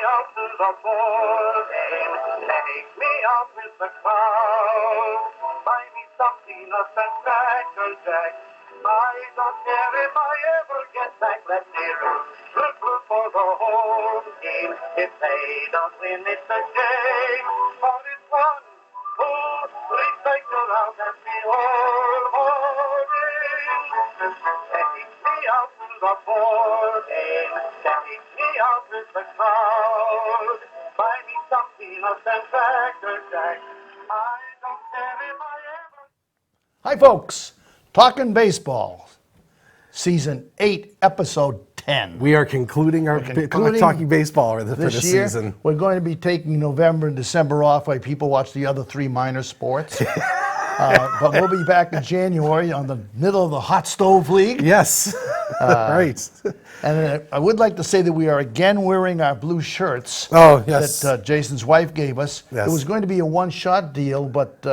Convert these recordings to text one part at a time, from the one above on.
out to the ball game. Take me out with the crowd. Buy me some peanuts and Cracker Jack. I don't care if I ever get back. Let's root for the home team. If they don't win, it's a shame. But it's 1, 2, 3 cycle out and be all boring. Take me out to the ball game. Take me out with the crowd. Buy me some peanuts and Cracker Jack. I don't care if I ever... Hi, folks. Talkin' Baseball, Season 8, Episode 10. We are concluding our Talking Baseball for this year. season. We're going to be taking November and December off while people watch the other 3 minor sports. But we'll be back in January on the middle of the Hot Stove League. Yes, right. And I would like to say that we are again wearing our blue shirts that Jason's wife gave us. Yes. It was going to be a one-shot deal, but...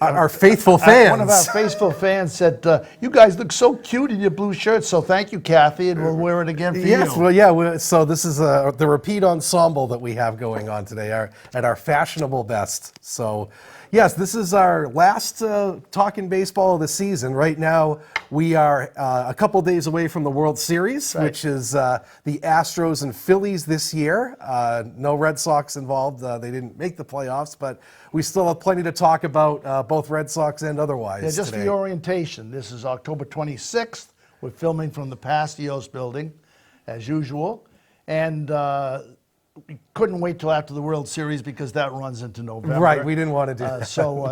our faithful fans. One of our faithful fans said, you guys look so cute in your blue shirts, so thank you, Kathy, and we'll wear it again for you. Yes, well, yeah, so this is the repeat ensemble that we have going on today, at our fashionable best. So, yes, this is our last Talking Baseball of the season. Right now, we are a couple days away from the World Series, which is the Astros and Phillies this year. No Red Sox involved. They didn't make the playoffs, but we still have plenty to talk about, both Red Sox and otherwise. Yeah, just today. for your orientation, this is October 26th. We're filming from the Pastios building, as usual. And we couldn't wait till after the World Series because that runs into November. Right, we didn't want to do that. So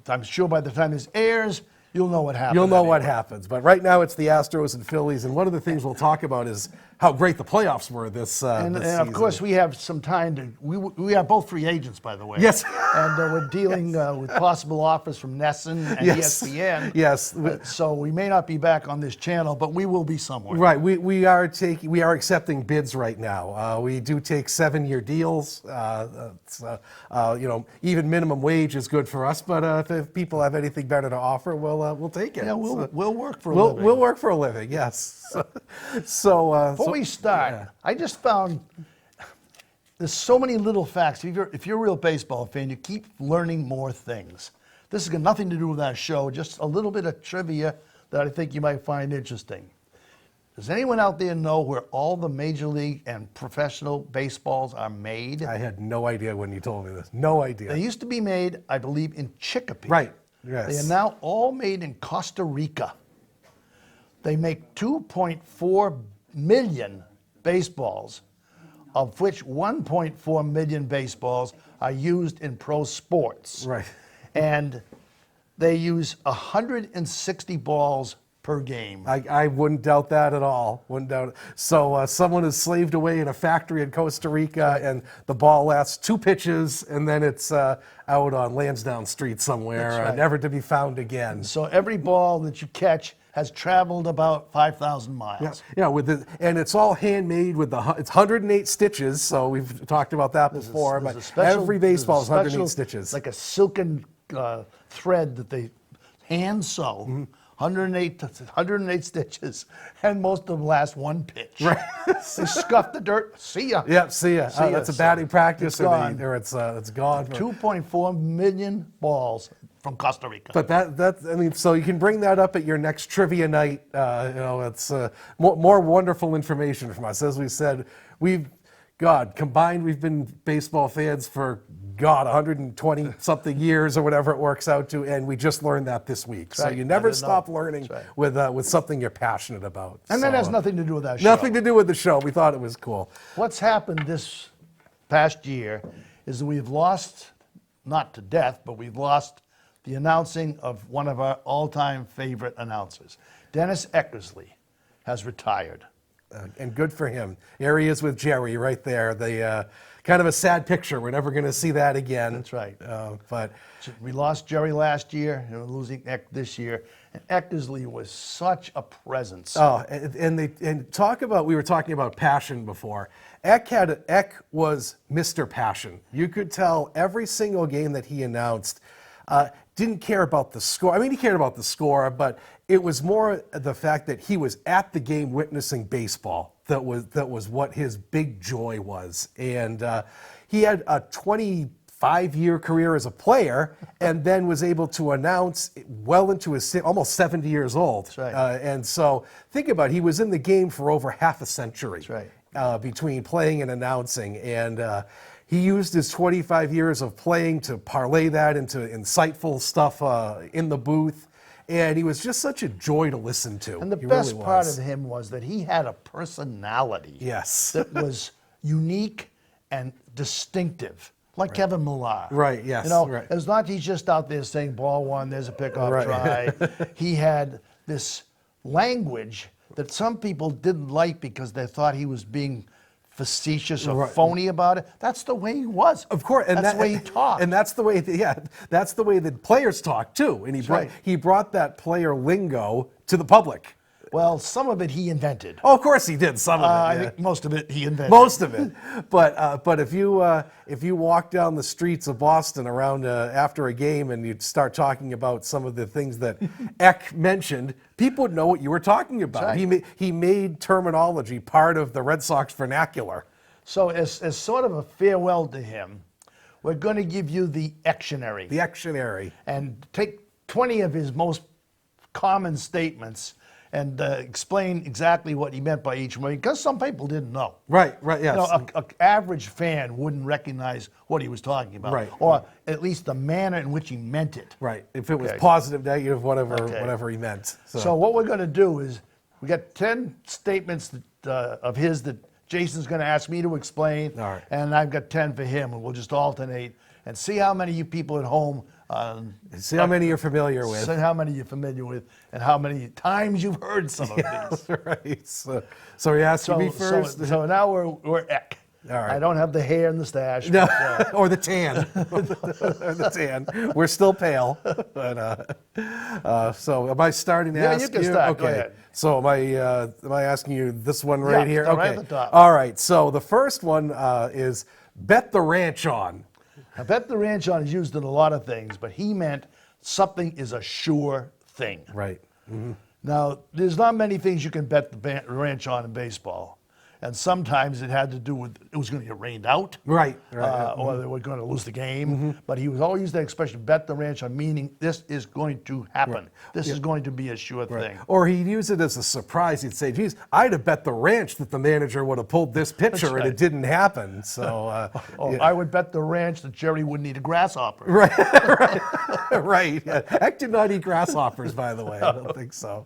I'm sure by the time this airs, you'll know what happens. You'll know what happens. But right now it's the Astros and Phillies, and one of the things we'll talk about is how great the playoffs were this season. And of course, we have some time to. We are both free agents, by the way. Yes. And we're dealing with possible offers from Nesson and ESPN. Yes. So we may not be back on this channel, but we will be somewhere. Right. We are accepting bids right now. We do take 7-year deals. Even minimum wage is good for us. But if people have anything better to offer, we'll take it. Yeah, we'll work for a living. We'll work for a living. Yes. Before we start, I just found there's so many little facts. If you're a real baseball fan, you keep learning more things. This has got nothing to do with our show, just a little bit of trivia that I think you might find interesting. Does anyone out there know where all the Major League and professional baseballs are made? I had no idea when you told me this. No idea. They used to be made, I believe, in Chicopee. Right, yes. They are now all made in Costa Rica. They make 2.4 million baseballs, of which 1.4 million baseballs are used in pro sports. Right. And they use 160 balls per game. I wouldn't doubt that at all. Wouldn't doubt it. So someone is slaved away in a factory in Costa Rica, and the ball lasts 2 pitches, and then it's out on Lansdowne Street somewhere, never to be found again. So every ball that you catch has traveled about 5,000 miles. Yeah, and it's all handmade with it's 108 stitches. So we've talked about that before. But every baseball is 108 stitches. Like a silken thread that they hand sew. Mm-hmm. 108 stitches, and most of them last 1 pitch. Right. They scuff the dirt. See ya. Yep, see ya. That's a batting practice, it's gone. It's gone. 2.4 million balls from Costa Rica. But so you can bring that up at your next trivia night. It's more wonderful information from us. As we said, combined, we've been baseball fans for 120 something years or whatever it works out to, and we just learned that this week. So you never stop learning with something you're passionate about. And that has nothing to do with that show. Nothing to do with the show. We thought it was cool. What's happened this past year is that we've lost, not to death, but we've lost the announcing of one of our all-time favorite announcers. Dennis Eckersley has retired. And good for him. There he is with Jerry right there. They kind of a sad picture. We're never going to see that again. That's right. But we lost Jerry last year, and we're losing Eck this year. And Eckersley was such a presence. Oh, we were talking about passion before. Eck was Mr. Passion. You could tell every single game that he announced. Didn't care about the score. I mean, he cared about the score, but it was more the fact that he was at the game witnessing baseball that was what his big joy was. And he had a 25-year career as a player, and then was able to announce well into his almost 70 years old. That's right. And so think about it, he was in the game for over half a century. That's right. Between playing and announcing, and he used his 25 years of playing to parlay that into insightful stuff in the booth, and he was just such a joy to listen to. And the He best really part was. of him was that he had a personality Yes. that was unique and distinctive, like Kevin Millar. Right, yes, You know, right. it's not he's just out there saying ball one, there's a pickoff Right. try. He had this language that some people didn't like because they thought he was being facetious or Right. phony about it. That's the way he was. Of course, and that's the way he talked. and that's the way, that's the way that players talk too. And right. he brought that player lingo to the public. Well, some of it he invented. Oh, of course he did some of it. I yeah. think most of it he invented. Most of it, but if you walk down the streets of Boston around after a game and you start talking about some of the things that Eck mentioned, people would know what you were talking about. Right. He made terminology part of the Red Sox vernacular. So as sort of a farewell to him, we're going to give you the Ectionary. The Ectionary. And take 20 of his most common statements and explain exactly what he meant by each one, because some people didn't know. Right, yes. You know, an average fan wouldn't recognize what he was talking about, Right. or at least the manner in which he meant it. Right, if it was Okay. positive, negative, whatever, Okay. whatever he meant. So what we're going to do is we got 10 statements that, of his that Jason's going to ask me to explain, All right. and I've got 10 for him, and we'll just alternate and see how many of you people at home See how many you're familiar with. see how many you're familiar with, and how many times you've heard some of these. Right. So you asking me first? So now we're Eck. All right. I don't have the hair and the stash. No, but, or the tan. Or the tan. We're still pale. But, so am I starting to Yeah, ask you can start. Go Okay. ahead. So am I asking you this one right Yeah, here? start right Okay. at the top. All right. So the first one is bet the ranch on. I bet the ranch on is used in a lot of things, but he meant something is a sure thing. Right. Now, there's not many things you can bet the ranch on in baseball. And sometimes it had to do with it was going to get rained out, Right. or they were going to lose the game. But he was always using that expression, bet the ranch on, meaning this is going to happen. This is going to be a sure thing. Or he'd use it as a surprise. He'd say, geez, I'd have bet the ranch that the manager would have pulled this pitcher, and right. it didn't happen. So, I would bet the ranch that Jerry wouldn't eat a grasshopper. right. Yeah. Eck did not eat grasshoppers, by the way. I don't think so.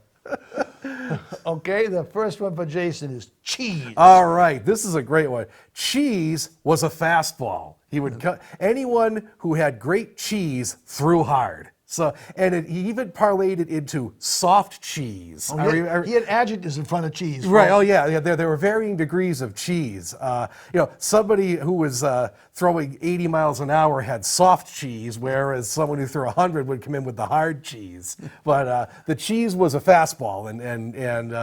Okay, the first one for Jason is cheese. All right, this is a great one. Cheese was a fastball. He would cut anyone who had great cheese threw hard. So, and he even parlayed it into soft cheese. He had adjectives in front of cheese. Right. Oh, yeah. There were varying degrees of cheese. Somebody who was throwing 80 miles an hour had soft cheese, whereas someone who threw 100 would come in with the hard cheese. But the cheese was a fastball, and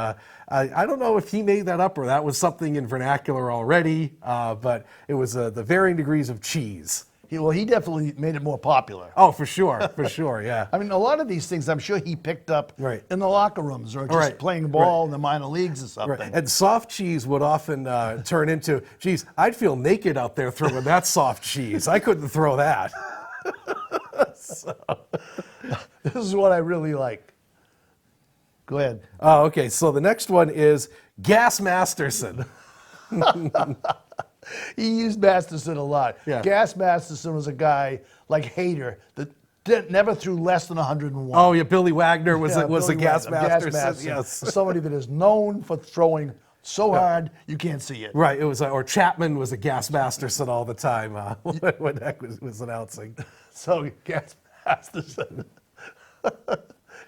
I don't know if he made that up or that was something in vernacular already. But it was the varying degrees of cheese. He definitely made it more popular. Oh, for sure, yeah. I mean, a lot of these things I'm sure he picked up Right. in the locker rooms or just Right. playing ball in the minor leagues or something. Right. And soft cheese would often turn into, geez, I'd feel naked out there throwing that soft cheese. I couldn't throw that. This is what I really like. Go ahead. Oh, okay. So the next one is Gas Masterson. He used Masterson a lot. Yeah. Gas Masterson was a guy like Hader that never threw less than 101. Oh, yeah. Billy Wagner was a Billy Gas Wagner, Masterson. Yes. Somebody that is known for throwing so hard you can't see it. Right. It was, or Chapman was a Gas Masterson all the time when Eck was announcing. So Gas Masterson.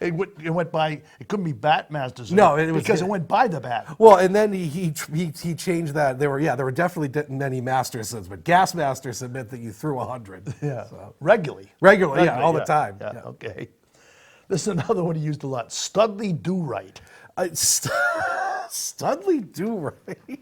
It went by. It couldn't be Bat Masterson. No, it was- because it went by the bat. Well, and then he changed that. There were definitely many Mastersons, but Gas Masterson meant that you threw 100. Yeah, So. Regularly, All the time. Yeah, Yeah. okay. This is another one he used a lot. Studley Do Right. Studley Do Right.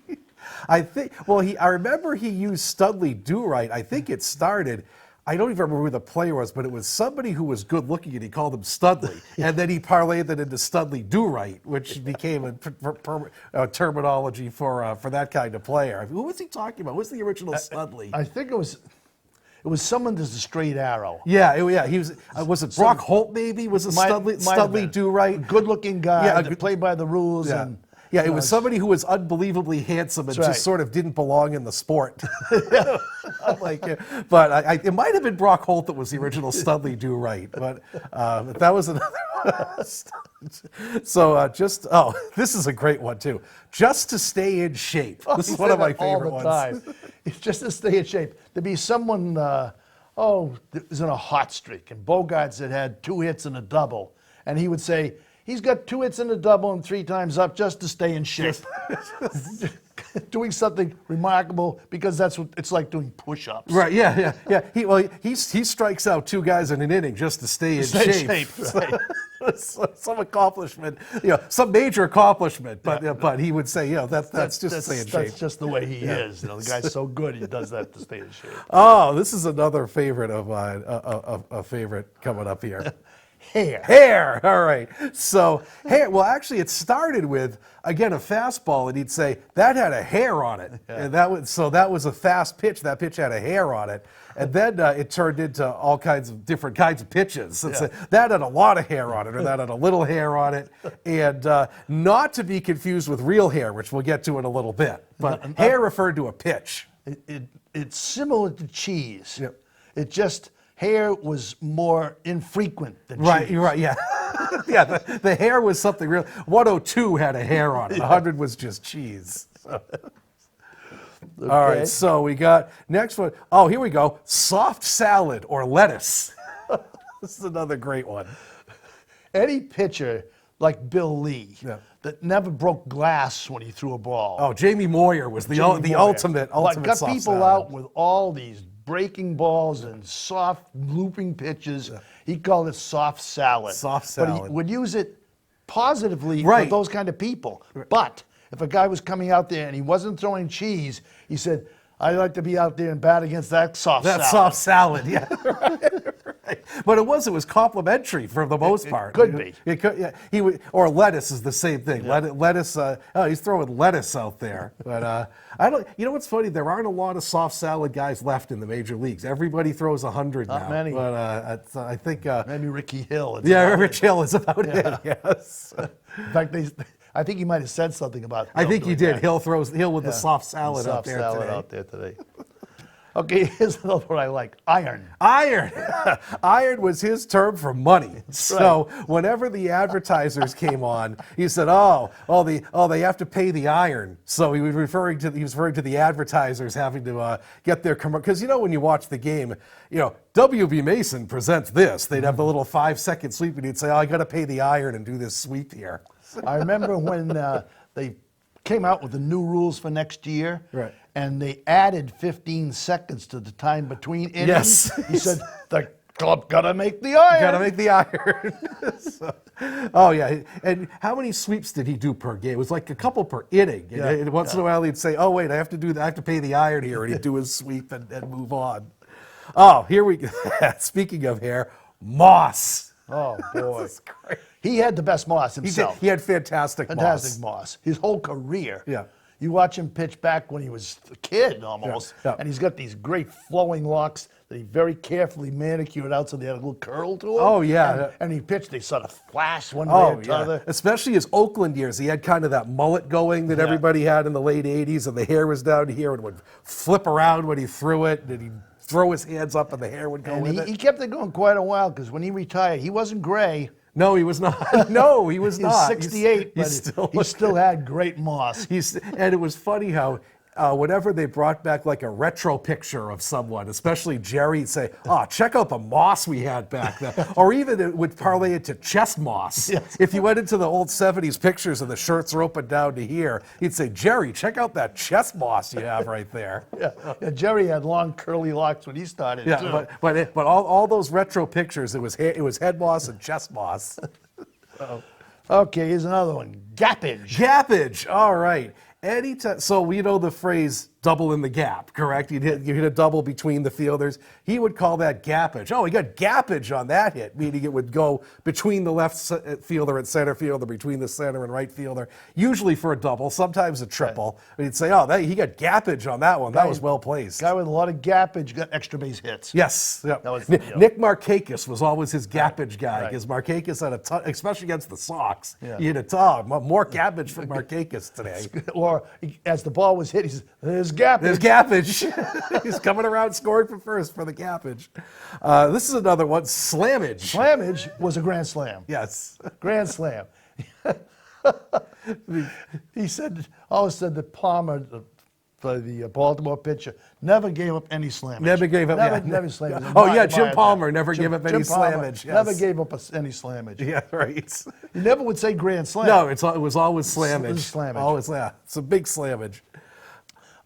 I think. Well, I remember he used Studley Do Right. I think it started. I don't even remember who the player was, but it was somebody who was good looking, and he called him Studley. And then he parlayed that into Studley Do-Right, which became a terminology for that kind of player. Who was he talking about? Who was the original Studley? I think it was someone that's a straight arrow. Yeah. He was it Brock Holt maybe? Was it Studley Do-Right? Good-looking guy Yeah, that played by the rules. Yeah. And Yeah, it was somebody who was unbelievably handsome and That's just right. sort of didn't belong in the sport. But it might have been Brock Holt that was the original Studley Do-Right. But that was another. So this is a great one too. Just to stay in shape. This is one of my favorite ones. Time. It's just to stay in shape. There'd be someone, that was in a hot streak, and Bogarts had 2 hits and a double, and he would say, he's got 2 hits and a double and 3 times up just to stay in shape. Doing something remarkable, because that's what it's like doing push-ups. Right, yeah. He strikes out 2 guys in an inning just to stay in shape. Right. Some accomplishment, some major accomplishment, but he would say, that's just to stay in shape. That's just the way he is. The guy's so good, he does that to stay in shape. Oh, this is another favorite of mine, a favorite coming up here. Hair. All right. So hair. Well, actually, it started with again a fastball, and he'd say that had a hair on it, and that was a fast pitch. That pitch had a hair on it, and then it turned into all kinds of different kinds of pitches. That had a lot of hair on it, or that had a little hair on it, and not to be confused with real hair, which we'll get to in a little bit. But hair referred to a pitch. It's similar to cheese. Yep. It just hair was more infrequent than Right, cheese. you're right, yeah. Yeah, the hair was something real. 102 had a hair on it. 100 was just cheese. So. Okay. All right, so we got next one. Oh, here we go. Soft salad or lettuce. This is another great one. Any pitcher like Bill Lee that never broke glass when he threw a ball. Oh, Jamie Moyer was the ultimate got soft people salad. out with all these breaking balls and soft looping pitches. He called it soft salad. Soft But salad. he would use it positively Right. for those kind of people. But if a guy was coming out there and he wasn't throwing cheese, he said, I'd like to be out there and bat against that soft salad. That soft salad, yeah. Right. But it was complimentary for the most part. Could be. It could, yeah. Or lettuce is the same thing. Yeah. Lettuce. He's throwing lettuce out there. But I don't. You know what's funny? There aren't a lot of soft salad guys left in the major leagues. Everybody throws 100 now. Not many. But I think. Maybe Ricky Hill. Rich Hill is about it. Yes. In fact, I think he might have said something about. I think he did. That. Hill with the soft salad soft out there salad today. out there today. Okay, here's another one I like. Iron. Iron was his term for money. So whenever the advertisers came on, he said, they have to pay the iron. So he was referring to the advertisers having to get their commercial. Because when you watch the game, W.B. Mason presents this. They'd have the little 5-second sweep, and he'd say, I got to pay the iron and do this sweep here. I remember when they came out with the new rules for next year. Right. And they added 15 seconds to the time between innings. Yes. He said, the club got to make the iron. Got to make the iron. And how many sweeps did he do per game? It was like a couple per inning. And once in a while he'd say, oh, wait, I have to pay the iron here. And he'd do his sweep and move on. Oh, here we go. Speaking of hair, moss. Oh, boy. This is great. He had the best moss himself. He had fantastic moss. His whole career. Yeah. You watch him pitch back when he was a kid almost, and he's got these great flowing locks that he very carefully manicured out so they had a little curl to them. Oh, yeah. And he pitched, they sort of flashed one way or the other. Especially his Oakland years. He had kind of that mullet going that everybody had in the late 80s, and the hair was down here and would flip around when he threw it, and he'd throw his hands up and the hair would go with it. He kept it going quite a while because when he retired, he wasn't gray. No, he was not. No, he was not. He's 68, but he still had great moss. And it was funny how whenever they brought back like a retro picture of someone, especially Jerry, would say, check out the moss we had back then. Or even it would parlay it to chest moss. Yes. If you went into the old 70s pictures and the shirts are open down to here, he'd say, Jerry, check out that chest moss you have right there. Yeah, Jerry had long curly locks when he started, too. But all those retro pictures, it was head moss and chest moss. Okay, here's another one. Gappage. Gappage. All right. Anytime, so we know the phrase double in the gap, correct? You hit a double between the fielders. He would call that gappage. Oh, he got gappage on that hit, meaning it would go between the left fielder and center fielder, between the center and right fielder, usually for a double, sometimes a triple. Right. You'd say, oh, he got gappage on that one. That was well placed. Guy with a lot of gappage got extra base hits. Yes. Yep. That was, Nick Markakis was always his gappage guy, Right. because Markakis had a ton, especially against the Sox. Yeah. He had a ton, more gappage for Markakis today. Or as the ball was hit, he says, there's gappage. There's gappage. He's coming around scoring for first for the gappage. This is another one, slammage. Slammage was a grand slam. Yes. Grand slam. He always said that Palmer, the Baltimore pitcher, never gave up any slammage. Never gave up. Never slammage. Oh yeah, Jim Palmer never gave up any Palmer slammage. Yes. Never gave up any slammage. Yeah, right. He never would say grand slam. No, it was always slammage. It was slammage. Always, yeah. It's a big slammage.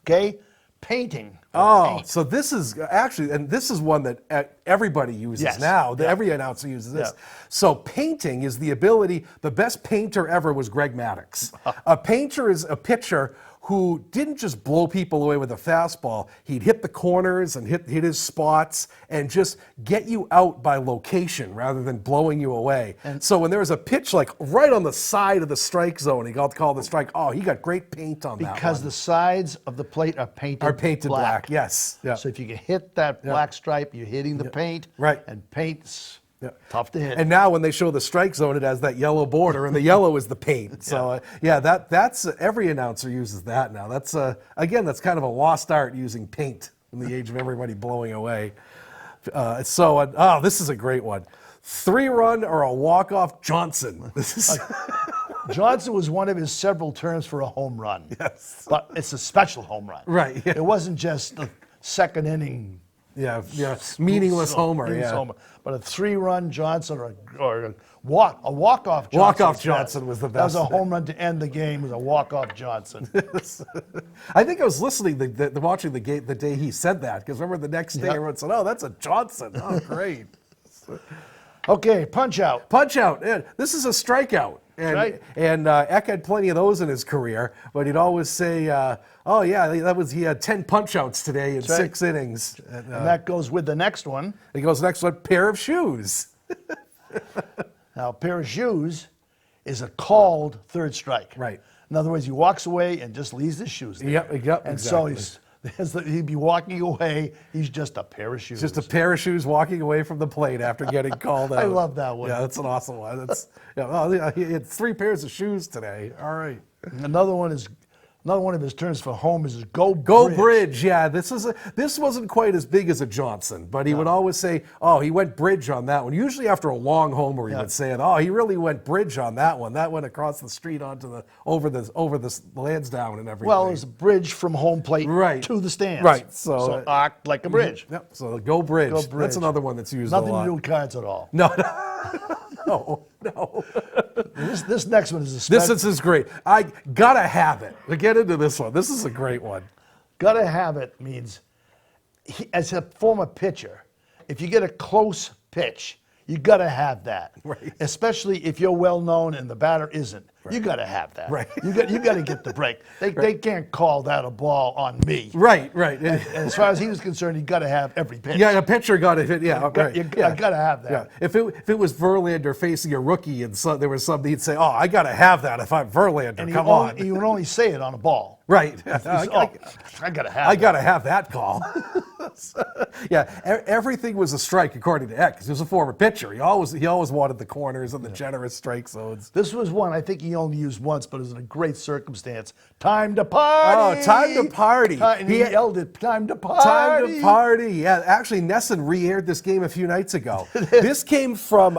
Okay, painting. Oh, Paint. so this is actually, and this is one that everybody uses Yes. now. Yeah. Every announcer uses this. Yeah. So painting is the ability, the best painter ever was Greg Maddux. A painter is a pitcher who didn't just blow people away with a fastball. He'd hit the corners and hit his spots and just get you out by location rather than blowing you away. And so when there was a pitch like right on the side of the strike zone, he got called the strike. Oh, he got great paint on that one. Because the sides of the plate are painted black. Yes. Yeah. So if you can hit that black stripe, you're hitting the paint. Right. And paint's Yeah. tough to hit. And now when they show the strike zone, it has that yellow border, and the yellow is the paint. So that's every announcer uses that now. That's again, that's kind of a lost art, using paint in the age of everybody blowing away. This is a great one: 3-run or a walk-off Johnson. This is. Johnson was one of his several terms for a home run. Yes. But it's a special home run. Right. Yeah. It wasn't just the second inning. Yeah, meaningless homer. Meaningless Yeah. homer. But a 3-run Johnson or a walk-off Johnson. Walk-off Johnson was the That was best. a home run to end the game. It was a walk-off Johnson. I think I was listening, watching the game the day he said that, because remember the next day everyone said, "Oh, that's a Johnson." Oh, great. Okay, punch out. Punch out. Yeah, this is a strikeout. Right. And Eck had plenty of those in his career, but he'd always say, "Oh yeah, he had 10 punch outs today in 6 innings." And that goes with the next one. It goes next one, pair of shoes. Now, a pair of shoes is a called third strike. Right. In other words, he walks away and just leaves his shoes there. Yep, And exactly. so he'd be walking away. He's just a pair of shoes. Just a pair of shoes walking away from the plate after getting called out. I love that one. Yeah, that's an awesome one. He had 3 pairs of shoes today. All right. Another one of his terms for home is go Bridge. Yeah, this wasn't quite as big as a Johnson, but he would always say, "Oh, he went bridge on that one." Usually after a long homer, he would say it. "Oh, he really went bridge on that one. That went across the street onto over the Lansdowne and everything." Well, it was a bridge from home plate Right. to the stands. Right. So arced like a bridge. Yep. So go bridge. Go bridge. That's another one that's used Nothing a lot. to do with cards at all. No. No. This next one is a This is great. I gotta have it. To get into this one. This is a great one. Gotta have it means, as a former pitcher, if you get a close pitch, you gotta have that. Right. Especially if you're well known and the batter isn't. You gotta have that. Right. You gotta get the break. They can't call that a ball on me. Right. And as far as he was concerned, you gotta have every pitch. Yeah, a pitcher got to hit. Yeah, right. I gotta have that. Yeah. If it was Verlander facing a rookie and there was something, he'd say, "Oh, I got to have that if I'm Verlander. And Come on." he would only say it on a ball. Right. I gotta have. I got to have that call. Yeah, everything was a strike according to Eck, because he was a former pitcher. He always wanted the corners and the generous strike zones. This was one I think he only used once, but it was in a great circumstance. Time to party. Oh, time to party. And he yelled it. Time to party. Time to party. Yeah, actually, Nesson re-aired this game a few nights ago. This came from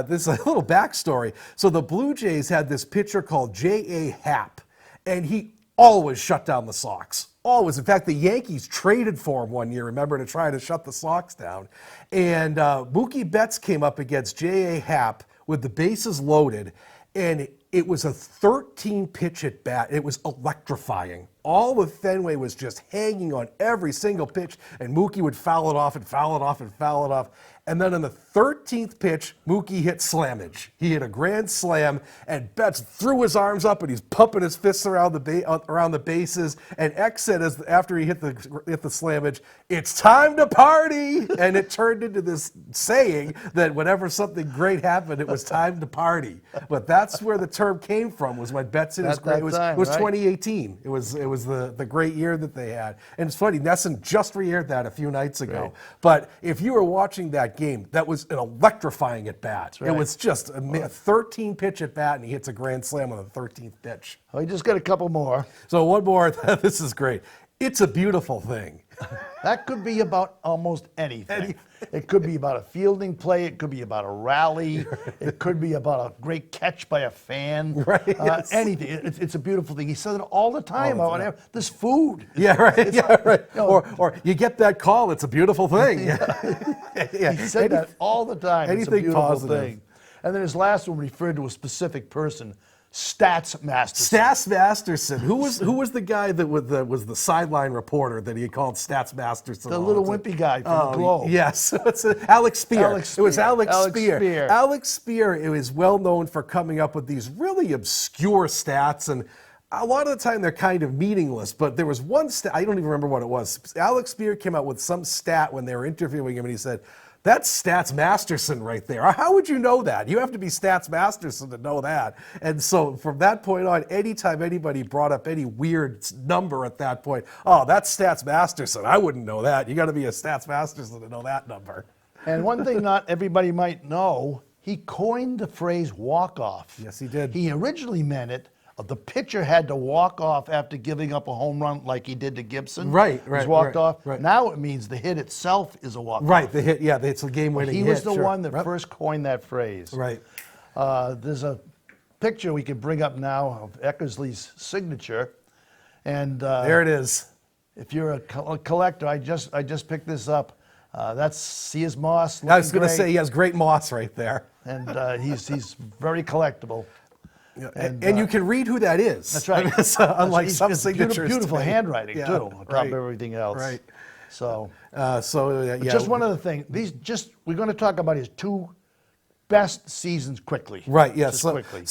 this is a little backstory. So the Blue Jays had this pitcher called J.A. Happ, and he always shut down the Sox. Always. In fact, the Yankees traded for him one year, remember, to try to shut the Sox down. And Mookie Betts came up against J.A. Happ with the bases loaded, and it was a 13-pitch at bat. It was electrifying. all of Fenway was just hanging on every single pitch, and Mookie would foul it off and foul it off and foul it off. And then on the 13th pitch, Mookie hit slammage. He hit a grand slam, and Betts threw his arms up, and he's pumping his fists around the bases. And X said, after he hit the slammage, "It's time to party!" And it turned into this saying that whenever something great happened, it was time to party. But that's where the term came from. Was when Betts hit his great. It was 2018. It was the great year that they had. And it's funny, Nesson just re-aired that a few nights ago. Right. But if you were watching that game, that was an electrifying at bat. Right. It was just a 13 pitch at bat, and he hits a grand slam on the 13th pitch. We just got a couple more. So one more. This is great. It's a beautiful thing. That could be about almost anything. It could be about a fielding play. It could be about a rally. It could be about a great catch by a fan. Right, yes. Anything. It's a beautiful thing. He says it all the time. This food. Yeah, right. Yeah, right. You know, or you get that call. It's a beautiful thing. Yeah. He said that all the time. It's a Anything beautiful positive. thing. And then his last one referred to a specific person. Stats Masterson. Stats Masterson. Who was the guy that was the sideline reporter that he called Stats Masterson? The little wimpy guy from the Globe. Yes, it's Alex Spear. It was Alex Spear. Spear. Alex Spear. It was well known for coming up with these really obscure stats, and a lot of the time they're kind of meaningless. But there was one stat, I don't even remember what it was. Alex Spear came out with some stat when they were interviewing him, and he said, "That's Stats Masterson right there." How would you know that? You have to be Stats Masterson to know that. And so from that point on, anytime anybody brought up any weird number at that point, "Oh, that's Stats Masterson. I wouldn't know that." You got to be a Stats Masterson to know that number. And one thing not everybody might know, he coined the phrase walk-off. Yes, he did. He originally meant it. The pitcher had to walk off after giving up a home run like he did to Gibson. Right. He's walked off. Right. Now it means the hit itself is a walk-off. Right, the hit, yeah, it's a game-winning hit. He was the sure. one that Yep. first coined that phrase. Right. There's a picture we can bring up now of Eckersley's signature. And There it is. if you're a collector, I just picked this up. That's his moss. I was going to great. say he has great moss right there. And he's very collectible. Yeah, and you can read who that is. That's right. Unlike some it's signatures. beautiful today. handwriting Yeah, too, on top right, of everything else. Right. So, yeah. just one other thing. We're going to talk about his two best seasons quickly. Right. Yeah. Just So, quickly.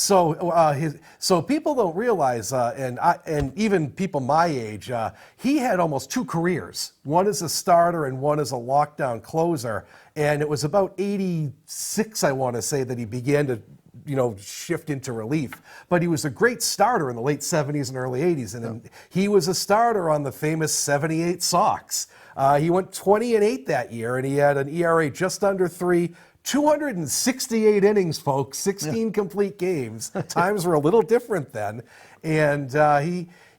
so people don't realize, and even people my age, he had almost two careers. One as a starter and one as a lockdown closer. And it was about '86, I want to say, that he began to shift into relief. But he was a great starter in the late 70s and early 80s. And he was a starter on the famous '78 Sox. He went 20-8 that year, and he had an ERA just under 3. 268 innings, folks, 16 complete games. Times were a little different then. And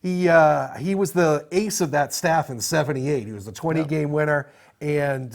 he was the ace of that staff in '78. He was the 20-game winner. And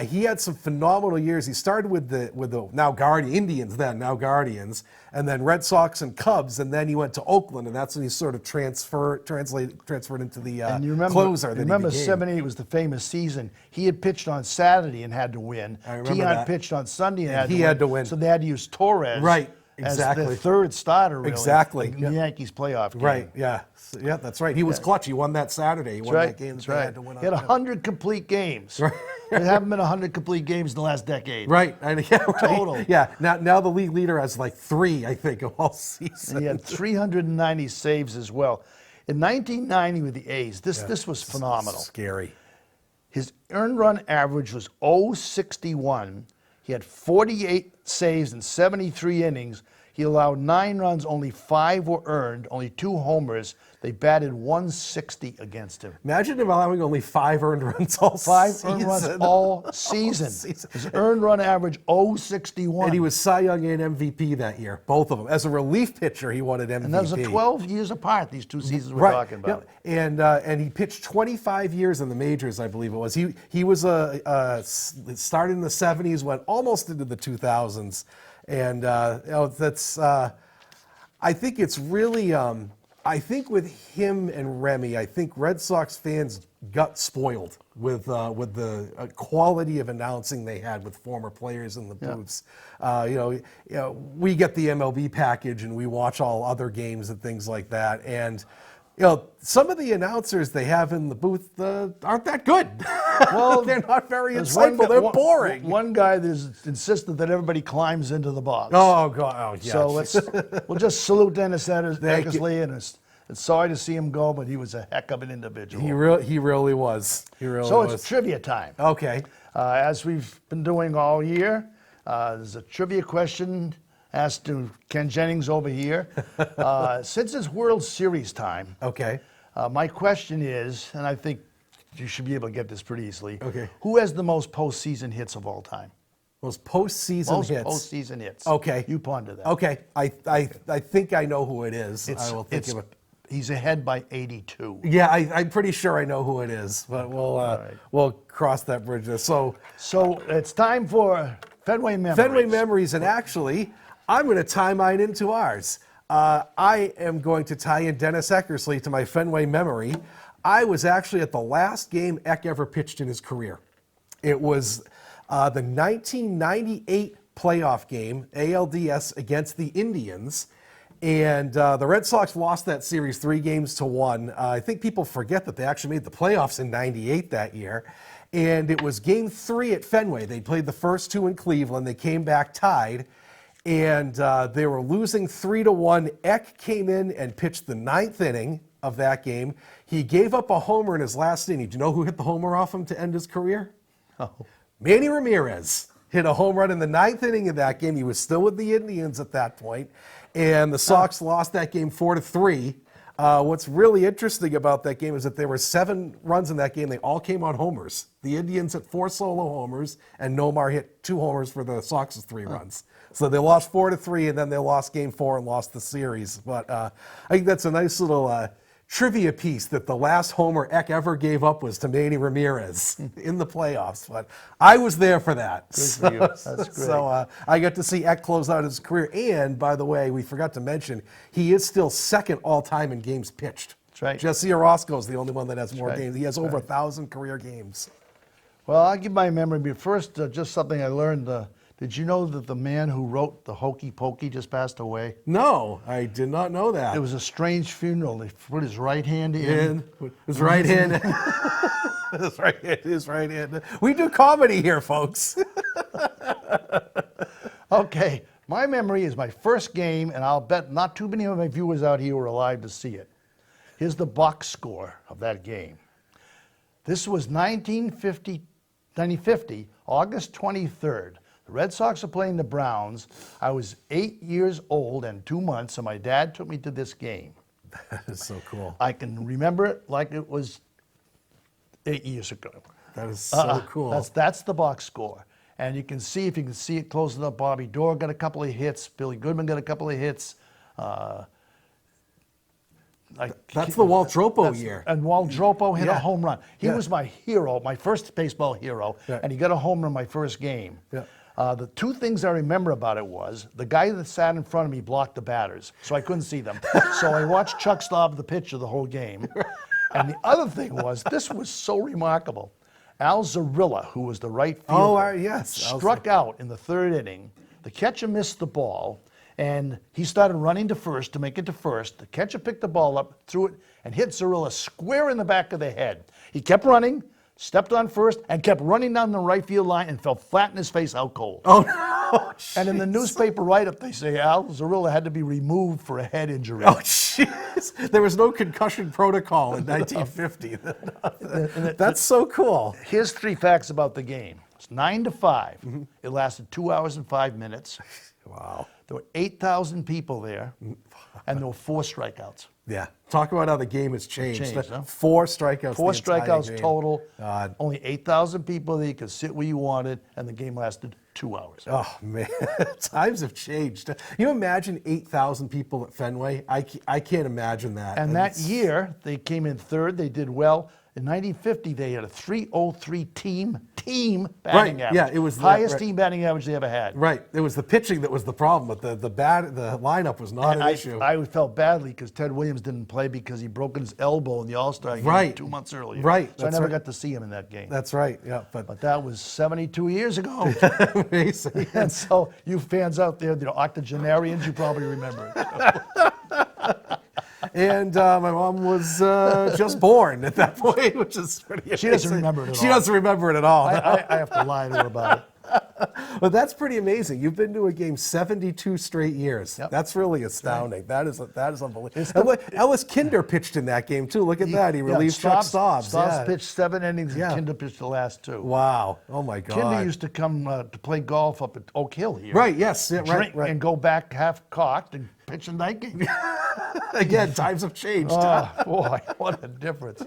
he had some phenomenal years. He started with the now Indians, now Guardians, and then Red Sox and Cubs, and then he went to Oakland, and that's when he sort of transferred into the And you remember, closer. Remember, '78 was the famous season. He had pitched on Saturday and had to win. I remember Dion that. pitched on Sunday and he had to win. So they had to use Torres. Right. As Exactly. the third starter, really, Exactly. in the Yankees playoff game. Right, yeah. Yeah, that's right. He was clutch. He won that Saturday. He won that game. That's They right. had to win He had on- 100 complete games. There haven't been 100 complete games in the last decade. Right. And, yeah, right. Total. Yeah. Now the league leader has like 3, I think, of all season. And he had 390 saves as well. In 1990 with the A's, this was phenomenal. Scary. His earned run average was .061. He had 48 saves in 73 innings. He allowed 9 runs, only 5 were earned, only 2 homers. They batted .160 against him. Imagine him allowing only 5 earned runs all 5 season. earned runs all season. His earned run average .061. And he was Cy Young and MVP that year, both of them. As a relief pitcher, he won an MVP. And those are 12 years apart, these two seasons we're talking about. Yep. And he pitched 25 years in the majors, I believe it was. He was started in the 70s, went almost into the 2000s. And that's I think it's really I think with him and Remy, I think Red Sox fans got spoiled with the quality of announcing they had with former players in the booths. We get the MLB package and we watch all other games and things like that. And some of the announcers they have in the booth aren't that good. Well, they're not very insightful. They're boring. One guy that's insistent that everybody climbs into the box. Oh, God. Oh, yeah. So we'll just salute Dennis Eckersley, and it's sorry to see him go, but he was a heck of an individual. He really was. It's trivia time. Okay. As we've been doing all year, there's a trivia question asked to Ken Jennings over here. Since it's World Series time, Okay. My question is, and I think you should be able to get this pretty easily. Okay. Who has the most postseason hits of all time? Most postseason hits. Most postseason hits. Okay. You ponder that. Okay. I think I know who it is. I will think of it. He's ahead by 82. Yeah, I'm pretty sure I know who it is, but we'll cross that bridge. So it's time for Fenway Memories. Fenway Memories, and actually, I'm going to tie mine into ours. I am going to tie in Dennis Eckersley to my Fenway memory. I was actually at the last game Eck ever pitched in his career. It was the 1998 playoff game, ALDS against the Indians. And the Red Sox lost that series 3-1. I think people forget that they actually made the playoffs in '98 that year. And it was Game 3 at Fenway. They played the first 2 in Cleveland. They came back tied. And they were losing 3-1. Eck came in and pitched the 9th inning of that game. He gave up a homer in his last inning. Do you know who hit the homer off him to end his career? Oh. Manny Ramirez hit a home run in the 9th inning of that game. He was still with the Indians at that point. And the Sox lost that game 4-3. What's really interesting about that game is that there were 7 runs in that game. They all came on homers. The Indians hit 4 solo homers, and Nomar hit 2 homers for the Sox's 3 runs. So they lost 4-3, and then they lost Game 4 and lost the series. But I think that's a nice little trivia piece that the last homer Eck ever gave up was to Manny Ramirez in the playoffs. But I was there for that. Good for you. That's great. So I got to see Eck close out his career. And, by the way, we forgot to mention, he is still second all-time in games pitched. That's right. Jesse Orozco is the only one that has more right. games. He has over 1,000 career games. Well, I'll give my memory. But first, just something I learned. Did you know that the man who wrote the Hokey Pokey just passed away? No, I did not know that. It was a strange funeral. They put his right hand in. His right hand. His right hand. We do comedy here, folks. Okay, my memory is my first game, and I'll bet not too many of my viewers out here were alive to see it. Here's the box score of that game. This was 1950, August 23rd. The Red Sox are playing the Browns. I was 8 years old and 2 months, and my dad took me to this game. That is so cool. I can remember it like it was 8 years ago. That is so cool. That's the box score. And you can see, if you can see it close enough, Bobby Dorr got a couple of hits. Billy Goodman got a couple of hits. That's the Walt Dropo year. And Walt Dropo hit a home run. He Yeah. was my hero, my first baseball hero, Yeah. and he got a home run my first game. Yeah. The 2 things I remember about it was the guy that sat in front of me blocked the batters, so I couldn't see them. So I watched Chuck Staub, the pitcher, the whole game. And the other thing was, this was so remarkable. Al Zarilla, who was the right fielder, yes. struck out in the 3rd inning. The catcher missed the ball, and he started running to first to make it to first. The catcher picked the ball up, threw it, and hit Zarilla square in the back of the head. He kept running, stepped on first, and kept running down the right field line and fell flat in his face out cold. Oh, no. And in the newspaper write-up, they say Al Zarilla had to be removed for a head injury. Oh, jeez. There was no concussion protocol in 1950. That's so cool. Here's 3 facts about the game. It's 9-5. It lasted 2 hours and 5 minutes. Wow. There were 8,000 people there, and there were 4 strikeouts. Yeah. Talk about how the game has changed. Huh? 4 strikeouts. 4 the entire strikeouts game. total. God. Only 8,000 people there. You could sit where you wanted, and the game lasted 2 hours. Oh, man. Times have changed. You imagine 8,000 people at Fenway? I can't imagine that. And that year, they came in 3rd. They did well. In 1950, they had a 303 team batting average. Yeah, it was highest team batting average they ever had. Right. It was the pitching that was the problem, but the lineup was not an issue. I felt badly because Ted Williams didn't play because he broke his elbow in the All-Star game Right. 2 months earlier. Right. So I That's never right. got to see him in that game. That's right. Yeah. But that was 72 years ago. Amazing. And so you fans out there, octogenarians, you probably remember it. And my mom was just born at that point, which is pretty She doesn't amazing. remember it at all. She doesn't remember it at all. I have to lie to her about it. But that's pretty amazing. You've been to a game 72 straight years. Yep. That's really astounding. That is unbelievable. Ellis Kinder pitched in that game too. Look at that. He relieved Chuck Stobbs. Stobbs pitched 7 innings, and Kinder pitched the last 2. Wow. Oh my God. Kinder used to come to play golf up at Oak Hill here. Right. Yes. Yeah, Drink right. and go back half cocked and pitch a night game. Again, times have changed. Oh, boy, what a difference.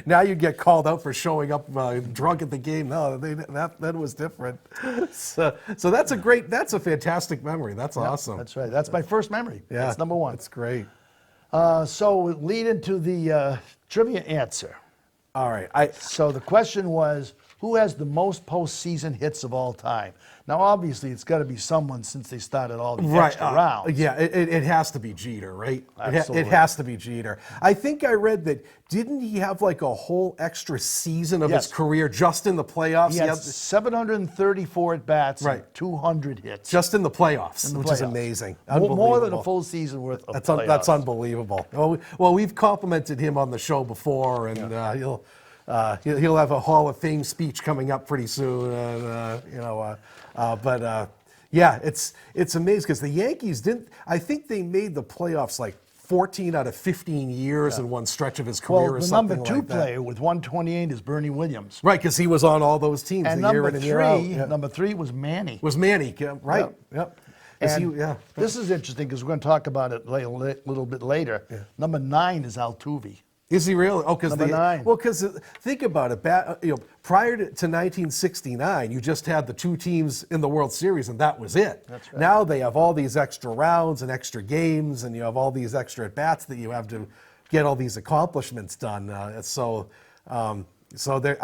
Now you get called out for showing up drunk at the game. No, that was different. So that's a fantastic memory. That's awesome. That's right. That's my first memory. Yeah, That's number 1. That's great. So lead into the trivia answer. All right. So the question was, who has the most postseason hits of all time? Now, obviously, it's got to be someone since they started all the extra rounds. Yeah, it has to be Jeter, right? Absolutely. It has to be Jeter. I think I read that, didn't he have like a whole extra season of his career just in the playoffs? He had 734 at-bats and 200 hits. Just in the playoffs, which is amazing. More than a full season worth of playoffs. That's unbelievable. Well, we've complimented him on the show before, and he'll have a Hall of Fame speech coming up pretty soon. It's amazing because the Yankees didn't. I think they made the playoffs like 14 out of 15 years in one stretch of his career, or something like that. The number 2 player with 128 is Bernie Williams. Right, because he was on all those teams. And number three was Manny. Was Manny? Right. Yep. This is interesting because we're going to talk about it a little bit later. Yeah. Number 9 is Altuve. Is he really? Oh, because number 9. Well, because think about it. Prior to 1969, you just had the 2 teams in the World Series, and that was it. That's right. Now they have all these extra rounds and extra games, and you have all these extra at bats that you have to get all these accomplishments done. I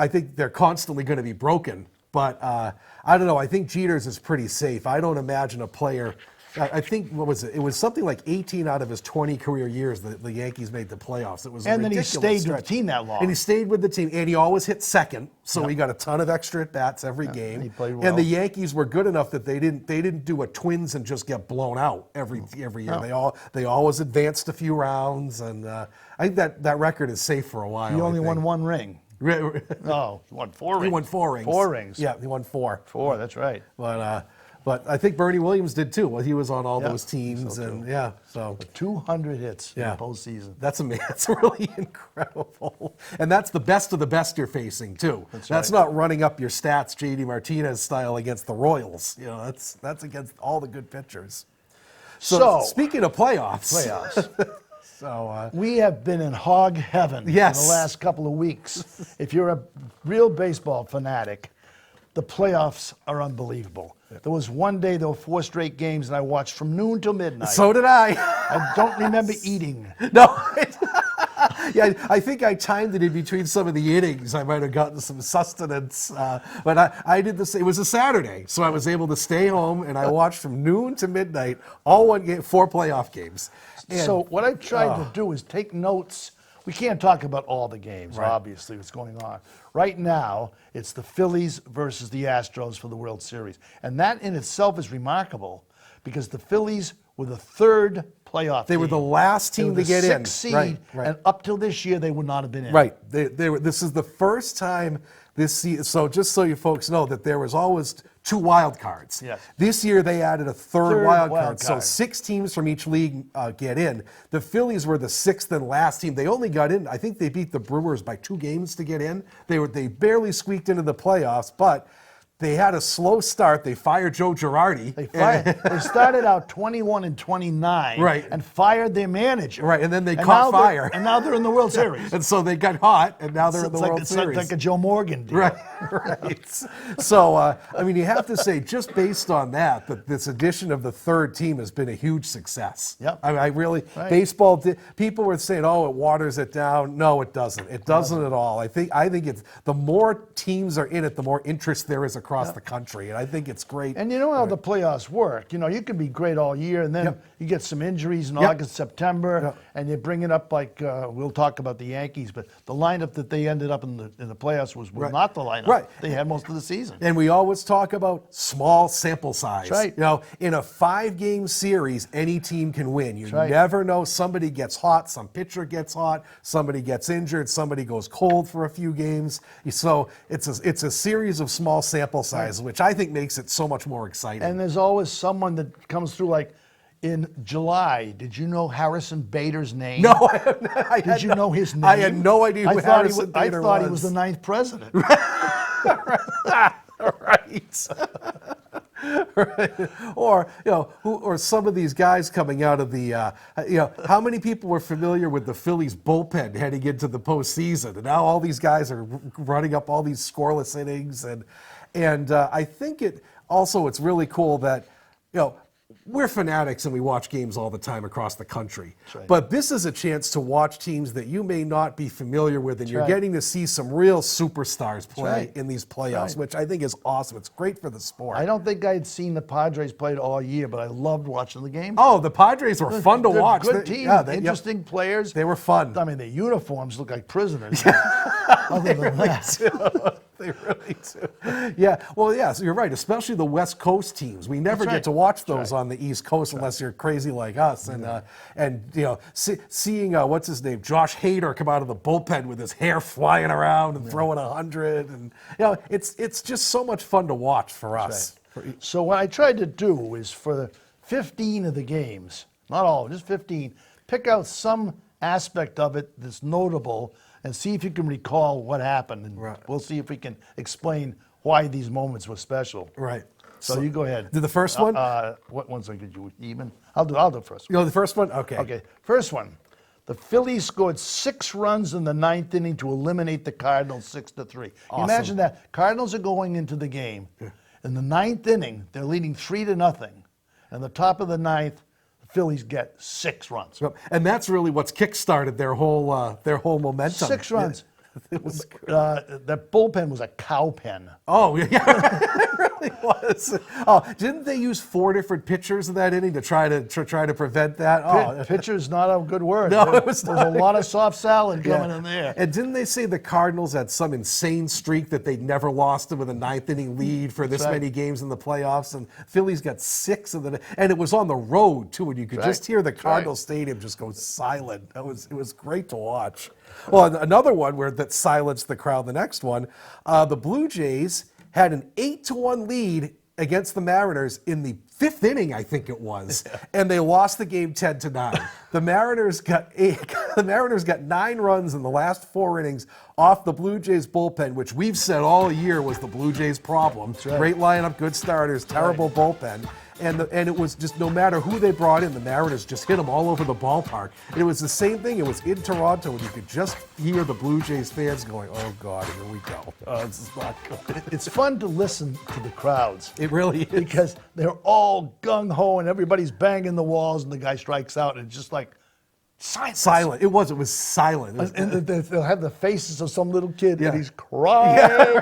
think they're constantly going to be broken. But I don't know. I think Jeter's is pretty safe. I don't imagine a player. I think, what was it? It was something like 18 out of his 20 career years that the Yankees made the playoffs. It was and then he stayed with the team that long. And he stayed with the team, and he always hit second, so he got a ton of extra at bats every game. And he played well. And the Yankees were good enough that they didn't do a Twins and just get blown out every year. No. They always advanced a few rounds, and I think that record is safe for a while. He only won 1 ring. No, he won 4 rings. He won 4 rings. 4 rings. Yeah, he won 4. 4, that's right. But I think Bernie Williams did too. Well, he was on all those teams, and 200 hits in the postseason. That's amazing. That's really incredible, and that's the best of the best you're facing too. That's not running up your stats, JD Martinez style against the Royals. That's against all the good pitchers. So speaking of playoffs. We have been in hog heaven for the last couple of weeks. If you're a real baseball fanatic, the playoffs are unbelievable. There was one day, there were 4 straight games, and I watched from noon till midnight. So did I. I don't remember eating. No. I think I timed it in between some of the innings. I might have gotten some sustenance. But I did the same. It was a Saturday, so I was able to stay home, and I watched from noon to midnight, all 4 playoff games. So what I've tried to do is take notes. We can't talk about all the games, obviously, what's going on. Right now, it's the Phillies versus the Astros for the World Series. And that in itself is remarkable because the Phillies were the 3rd playoff They were the last team to get in. 6th seed, and up till this year, they would not have been in. Right. This is the first time this season. So just so you folks know that there was always 2 wild cards. Yes. This year they added a third wild card. So 6 teams from each league get in. The Phillies were the 6th and last team. They only got in. I think they beat the Brewers by 2 games to get in. They barely squeaked into the playoffs, but they had a slow start. They fired Joe Girardi. They started out 21-29, and fired their manager. Right, and then they caught fire. And now they're in the World Series. And so they got hot, and now they're in the World Series. It's like a Joe Morgan deal. Right. So, you have to say, just based on that this addition of the 3rd team has been a huge success. Yep. I really, baseball, people were saying, it waters it down. No, it doesn't. It doesn't at all. I think it's, the more teams are in it, the more interest there is across the country, and I think it's great. And you know how the playoffs work. You know, you can be great all year, and then you get some injuries in August, September, and you bring it up like we'll talk about the Yankees, but the lineup that they ended up in the playoffs was not the lineup they had most of the season. And we always talk about small sample size. That's right. You know, in a 5-game series, any team can win. You never know. Somebody gets hot, some pitcher gets hot, somebody gets injured, somebody goes cold for a few games. So it's a series of small sample sizes, which I think makes it so much more exciting. And there's always someone that comes through, like in July. Did you know Harrison Bader's name? No, Did you know his name? I had no idea who Harrison Bader was. I thought he was the 9th president. Right. Right. Or or some of these guys coming out of the how many people were familiar with the Phillies bullpen heading into the postseason, and now all these guys are running up all these scoreless innings, and I think it's really cool that we're fanatics and we watch games all the time across the country. Right. But this is a chance to watch teams that you may not be familiar with, and you're getting to see some real superstars play in these playoffs, which I think is awesome. It's great for the sport. I don't think I'd seen the Padres played all year, but I loved watching the game. Oh, the Padres were fun to watch. Good team, interesting players. They were fun. I mean, their uniforms look like prisoners. They really do. They really do. Yeah. Well, yeah. So you're right. Especially the West Coast teams. We never get to watch those on the East Coast unless you're crazy like us. And seeing what's his name, Josh Hader, come out of the bullpen with his hair flying around and throwing 100, and it's just so much fun to watch for us. Right. So what I tried to do is for the 15 of the games, not all, just 15, pick out some aspect of it that's notable and see if you can recall what happened. And we'll see if we can explain why these moments were special. Right. So you go ahead. Do the first one? What ones did you even? I'll do first. The first one? Okay. Okay. First one. The Phillies scored 6 runs in the 9th inning to eliminate the Cardinals 6-3. Awesome. Imagine that. Cardinals are going into the game. In the 9th inning, they're leading 3-0. And the top of the 9th, the Phillies get 6 runs. And that's really what's kick-started their whole momentum. 6 runs. It was that bullpen was a cow pen. Oh, yeah, it really was. Oh, didn't they use 4 different pitchers in that inning to try to prevent that? Oh, Pitcher's not a good word. No, there it was was not a lot of soft salad coming in there. And didn't they say the Cardinals had some insane streak that they'd never lost with a 9th inning lead for this many games in the playoffs? And Phillies got 6 of them, and it was on the road too, and you could just hear the Cardinals Stadium just go silent. It was great to watch. Well, another one that silenced the crowd, the next one, the Blue Jays had an 8-1 lead against the Mariners in the 5th inning, I think it was, and they lost the game 10-9. The Mariners got 9 runs in the last 4 innings off the Blue Jays bullpen, which we've said all year was the Blue Jays' problem. Great lineup, good starters, terrible bullpen. And it was just no matter who they brought in, the Mariners just hit them all over the ballpark. And it was the same thing. It was in Toronto, and you could just hear the Blue Jays fans going, "Oh God, here we go. Oh, this is not good." It's fun to listen to the crowds. It really is, because they're all gung ho and everybody's banging the walls, and the guy strikes out, and it's just like silent. It was silent. And they'll have the faces of some little kid, and he's crying.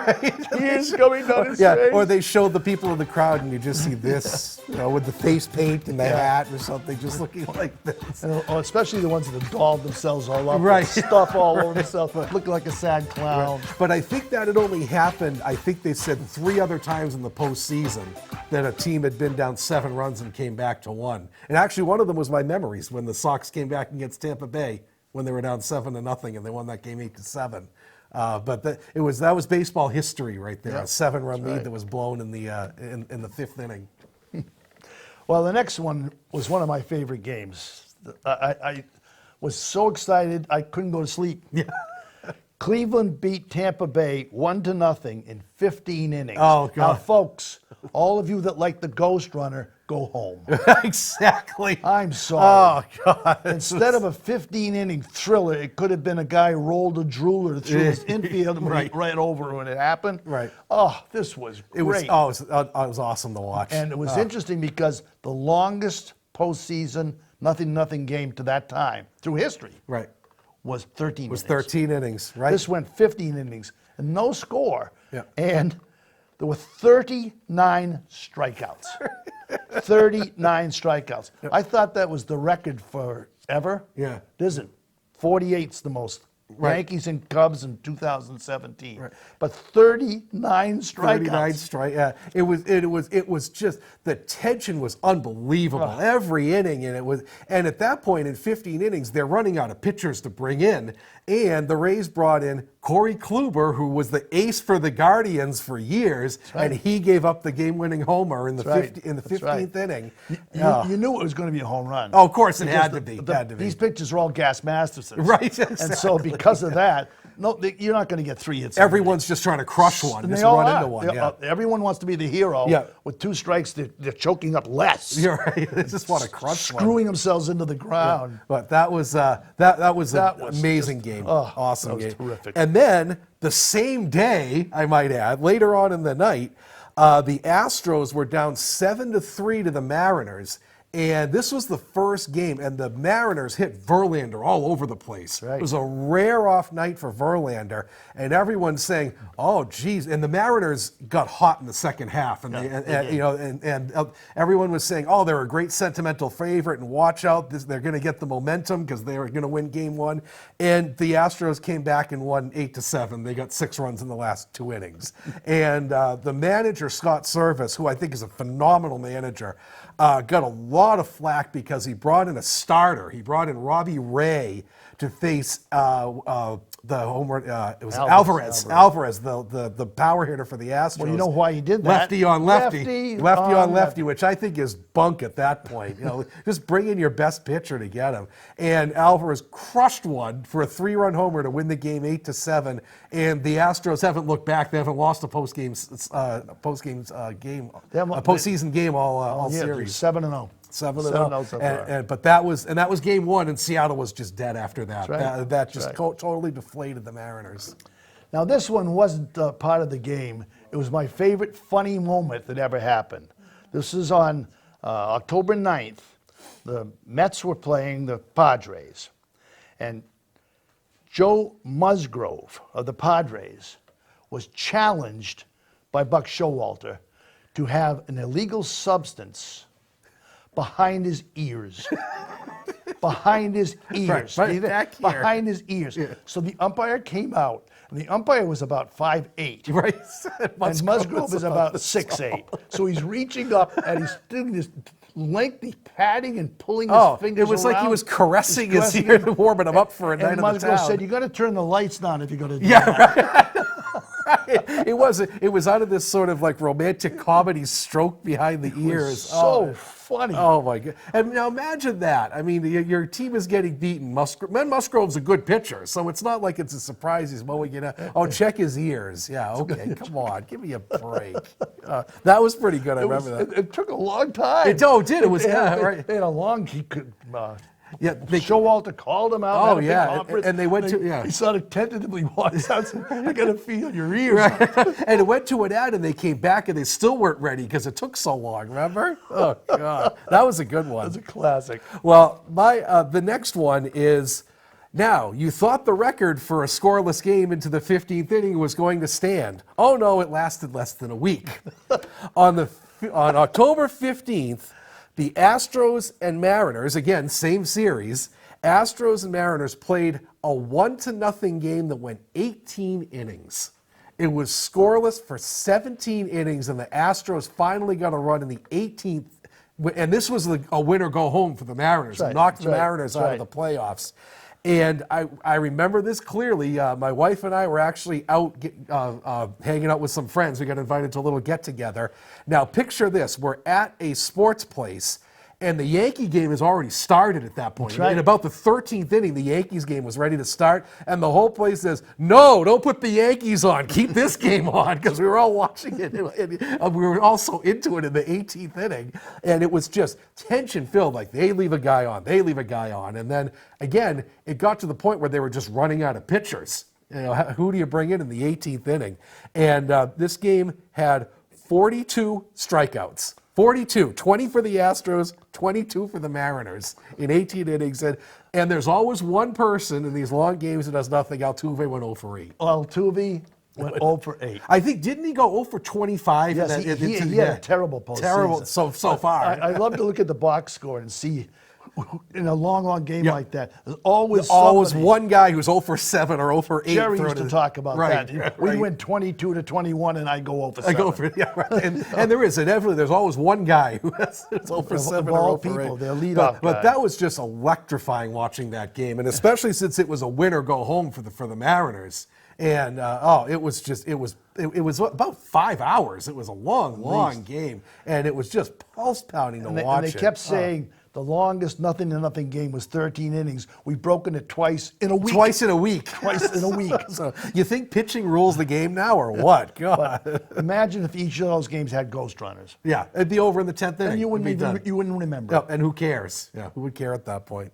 Tears coming down his face. Or they show the people in the crowd, and you just see this, with the face paint and the hat or something, just looking like this. And, especially the ones that have dolled themselves all up, with stuff all over themselves, looking like a sad clown. But I think that had only happened, I think they said 3 other times in the postseason that a team had been down 7 runs and came back to 1. And actually, one of them was my memories when the Sox came back against Tampa Bay when they were down 7-0 and they won that game 8-7. But that was baseball history right there. A 7-run lead that was blown in the 5th inning. Well, the next one was one of my favorite games. I was so excited I couldn't go to sleep. Yeah. Cleveland beat Tampa Bay 1-0 in 15 innings. Oh, God. Now, folks, all of you that like the Ghost Runner, go home. Exactly. I'm sorry. Oh, God. Instead of a 15-inning thriller, it could have been a guy rolled a drooler through his infield and went right over when it happened. Right. Oh, this was great. It was awesome to watch. And it was interesting because the longest postseason nothing game to that time through history was 13 innings. 13 innings, right? This went 15 innings and no score. Yeah. And There were 39 strikeouts. 39 strikeouts. I thought that was the record forever. Yeah. It isn't. 48's the most. Right. Yankees and Cubs in 2017. Right. But 39 strikeouts. 39 yeah. It was just, the tension was unbelievable. Every inning, and at that point in 15 innings, they're running out of pitchers to bring in, and the Rays brought in Corey Kluber, who was the ace for the Guardians for years, and he gave up the game-winning homer in the 15th inning. You knew it was going to be a home run. Oh, of course, it had to be. These pitchers are all Gas Mastersons. Right, exactly. And so because of that, you're not going to get 3 hits. Everyone's just trying to crush one, just run into one. Everyone wants to be the hero. Yeah. With 2 strikes, they're choking up less. You're right. They just want to crush one. Screwing themselves into the ground. Yeah. But that was an amazing game. Awesome game. Terrific. And then the same day, I might add, later on in the night, the Astros were down 7-3 to the Mariners. And this was the first game, and the Mariners hit Verlander all over the place. Right. It was a rare off night for Verlander, and everyone's saying, "Oh, geez!" And the Mariners got hot in the second half, and everyone was saying, "Oh, they're a great sentimental favorite, and watch out, they're going to get the momentum because they're going to win Game 1." And the Astros came back and won 8-7. They got 6 runs in the last 2 innings, and the manager Scott Service, who I think is a phenomenal manager, got a lot of flack because he brought in a starter. He brought in Robbie Ray to face the homer. It was Alvarez, the power hitter for the Astros. Well, you know why he did that? Lefty on lefty, lefty on lefty, which I think is bunk at that point. Just bring in your best pitcher to get him. And Alvarez crushed one for a 3-run homer to win the game 8-7. And the Astros haven't looked back. They haven't lost a postseason game all series. 7-0. 7-0. But that was Game 1, and Seattle was just dead after that. That just totally deflated the Mariners. Now, this one wasn't part of the game. It was my favorite funny moment that ever happened. This is on October 9th. The Mets were playing the Padres, and Joe Musgrove of the Padres was challenged by Buck Showalter to have an illegal substance behind his ears. Behind his ears. Right back here. Behind his ears. Yeah. So the umpire came out, and the umpire was about 5'8". Right. And Musgrove is about 6'8". So he's reaching up, and he's doing this lengthy patting and pulling his fingers around. It was like he was caressing his ear and warming him up for a night on the town. And Musgrove said, "You got to turn the lights down if you're going to do that." Right. It was out of this sort of like romantic comedy stroke behind the ears. So funny. Oh my God! And now imagine that. I mean, your team is getting beaten. Musgrove's a good pitcher, so it's not like it's a surprise he's mowing it out. Oh, check his ears. Yeah, okay, come on, give me a break. That was pretty good. I remember that. It took a long time. It did. It was right. They had a long. He could. Showalter called him out. And they went to. He sort of tentatively walks out. Said, "I got to feel your ears." Right. And it went to an ad, and they came back, and they still weren't ready because it took so long. Remember? Oh God, that was a good one. That's a classic. Well, the next one is. Now, you thought the record for a scoreless game into the 15th inning was going to stand. Oh no, it lasted less than a week. On October 15th. The Astros and Mariners, again, same series, Astros and Mariners played a 1-0 game that went 18 innings. It was scoreless for 17 innings, and the Astros finally got a run in the 18th. And this was a win-or-go-home for the Mariners. Knocked the Mariners out of the playoffs. And I remember this clearly. My wife and I were actually out hanging out with some friends. We got invited to a little get-together. Now, picture this. We're at a sports place, and the Yankee game has already started at that point. In about the 13th inning, the Yankees game was ready to start, and the whole place says, "No, don't put the Yankees on. Keep this game on," because we were all watching it. And we were also into it in the 18th inning, and it was just tension-filled. Like, they leave a guy on, they leave a guy on. And then, again, it got to the point where they were just running out of pitchers. Who do you bring in the 18th inning? And this game had 42 strikeouts. 42, 20 for the Astros, 22 for the Mariners in 18 innings. And there's always one person in these long games that does nothing. Altuve went 0 for 8. Altuve Went 0 for 8. I think, didn't he go 0 for 25? Yes, he had a terrible postseason. Terrible so far. I love to look at the box score and see, in a long game Yeah. like that, there's always one guy who's 0 for 7 or 0 for 8. Jerry used to talk about Right, that. right. We win 22-21, and I go 0 for 7. I go for right. And there is inevitably there's always one guy who has 0 for 7 Of or all 0 for 8. people, their leadoff But guy. that was just electrifying watching that game, and especially since it was a win or go home for the Mariners. And it was about 5 hours. It was a long game, and it was just pulse pounding to watch. And they kept saying the longest 0-0 game was 13 innings. We've broken it twice in a week. Twice in a week. Twice in a week. So you think pitching rules the game now, or what? God. But imagine if each of those games had ghost runners. Yeah, it'd be over in the 10th inning. And you It'd be done. you wouldn't remember. No, and who cares? Yeah, who would care at that point?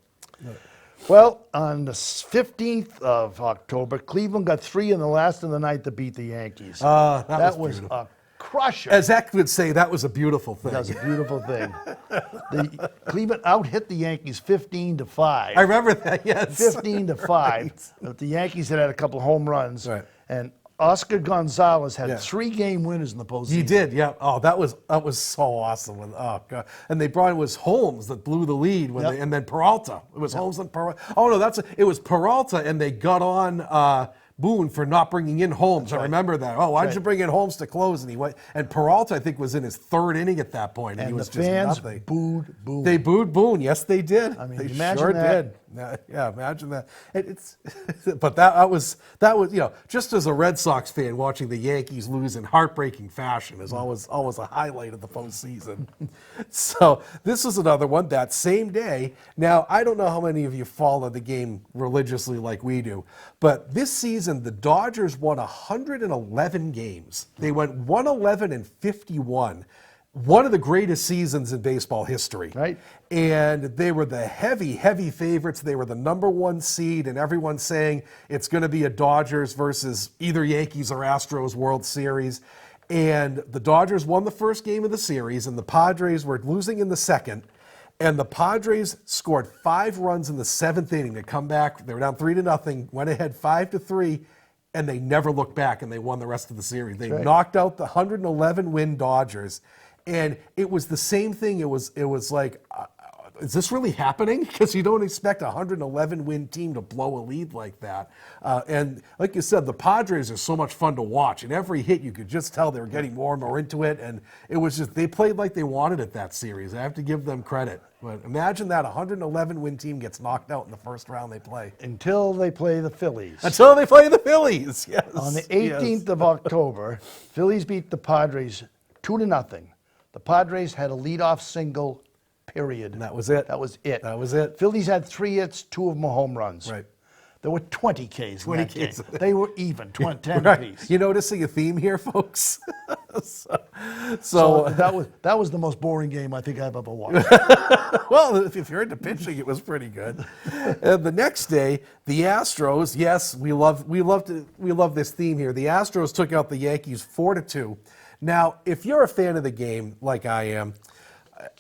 Well, on the 15th of October, Cleveland got 3 in the last of the night to beat the Yankees. That was beautiful. a crusher. As Eck would say, that was a beautiful thing. That was a beautiful thing. The Cleveland out-hit the Yankees 15-5. I remember that, yes. 15-5. Right. But the Yankees had a couple home runs. Right. And Oscar Gonzalez had Yeah. 3 game winners in the postseason. He did, yeah. Oh, that was so awesome. Oh God! And they brought it was Holmes that blew the lead when Yep. and then Peralta. It was Holmes and Peralta. Oh no, it was Peralta, and they got on Boone for not bringing in Holmes. I remember that. Oh, why did you bring in Holmes to close? And he went. And Peralta, I think, was in his 3rd inning at that point, and he And was the just fans nothing. booed Boone. They booed Boone. Yes, they did. I mean, they imagine sure that. did. Yeah, imagine that. But that was just as a Red Sox fan, watching the Yankees lose in heartbreaking fashion is always a highlight of the postseason. So this was another one that same day. Now I don't know how many of you follow the game religiously like we do, but this season the Dodgers won 111 games. They went 111-51. One of the greatest seasons in baseball history. Right. And they were the heavy favorites. They were the #1 seed, and everyone's saying it's going to be a Dodgers versus either Yankees or Astros World Series. And the Dodgers won the first game of the series, and the Padres were losing in the second. And the Padres scored 5 runs in the 7th inning to come back. They were down 3-0, went ahead 5-3, and they never looked back, and they won the rest of the series. They knocked out the 111-win Dodgers. And it was the same thing. It was like, is this really happening? Because you don't expect a 111-win team to blow a lead like that. And like you said, the Padres are so much fun to watch. And every hit, you could just tell they were getting more and more into it. And it was just, they played like they wanted it that series. I have to give them credit. But imagine that 111-win team gets knocked out in the first round they play. Until they play the Phillies. Until they play the Phillies, yes. On the 18th of October, Phillies beat the Padres 2-0. The Padres had a leadoff single, period. And that was it. That was it. That was it. Phillies had 3 hits, 2 of them were home runs. Right. There were 20 Ks in 20 that game. Ks. They were even, 10 Right. apiece. You noticing a theme here, folks? So that was the most boring game I think I've ever watched. Well, if you're into pitching, it was pretty good. And the next day, the Astros. Yes, we love this theme here. The Astros took out the Yankees 4-2. Now, if you're a fan of the game like I am,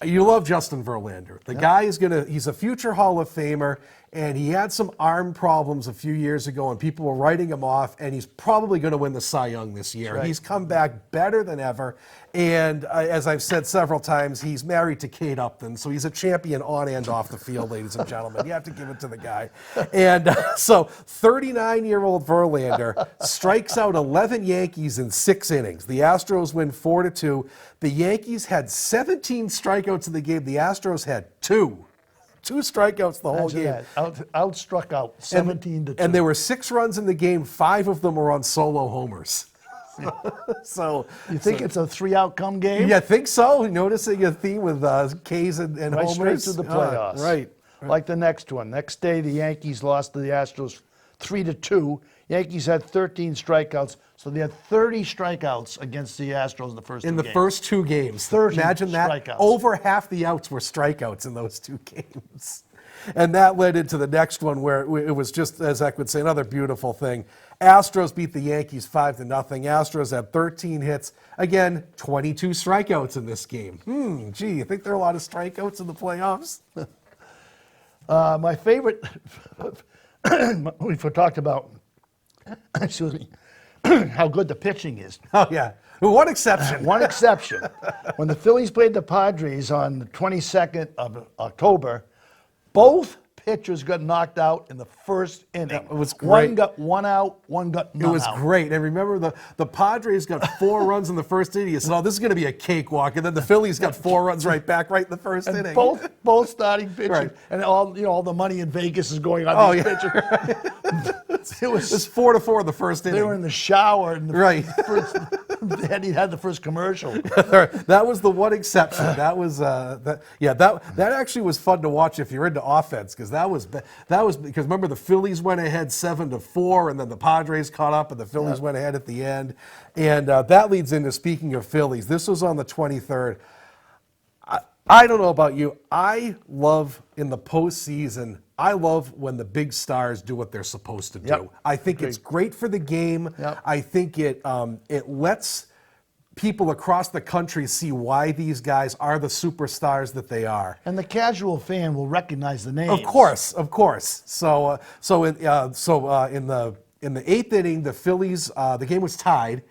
you love Justin Verlander. The guy he's a future Hall of Famer, and he had some arm problems a few years ago, and people were writing him off, and he's probably going to win the Cy Young this year. Right. He's come back better than ever, and as I've said several times, he's married to Kate Upton, so he's a champion on and off the field, ladies and gentlemen. You have to give it to the guy. And so 39-year-old Verlander strikes out 11 Yankees in 6 innings. The Astros win 4-2. The Yankees had 17 strikeouts in the game. The Astros had 2. 2 strikeouts the whole Imagine game. that. Outstruck out 17-2. And there were 6 runs in the game. 5 of them were on solo homers. So you think it's a 3-outcome game? yeah, I think so. Noticing a theme with Ks and Right homers. straight to the playoffs. Right. Like the next one. Next day, the Yankees lost to the Astros 3-2. Yankees had 13 strikeouts, so they had 30 strikeouts against the Astros in the first In two the games. first 2 games. 30 Imagine that. strikeouts. Over half the outs were strikeouts in those 2 games. And that led into the next one where it was just, as I would say, another beautiful thing. Astros beat the Yankees 5-0. Astros had 13 hits. Again, 22 strikeouts in this game. Gee, you think there are a lot of strikeouts in the playoffs? My favorite, we've talked about, excuse me, how good the pitching is. Oh, yeah. One exception. One exception. When the Phillies played the Padres on the 22nd of October, both pitchers got knocked out in the first inning. It was One great. got one out, one got none out. It was great. And remember, the Padres got 4 runs in the first inning. You said, oh, this is going to be a cakewalk. And then the Phillies got 4 runs right back right in the first And inning. both starting pitching. Right. And all the money in Vegas is going on these pitchers. It was 4-4 in the first inning. They were in the shower and Right. he had the first commercial. That was the one exception. That was that actually was fun to watch if you're into offense, because that was because remember the Phillies went ahead 7-4 and then the Padres caught up and the Phillies went ahead at the end, and that leads into, speaking of Phillies, this was on the 23rd. I don't know about you. I love in the postseason. I love when the big stars do what they're supposed to do. Yep. I think it's great for the game. Yep. I think it lets people across the country see why these guys are the superstars that they are. And the casual fan will recognize the names. Of course. So in the 8th inning, the Phillies, the game was tied,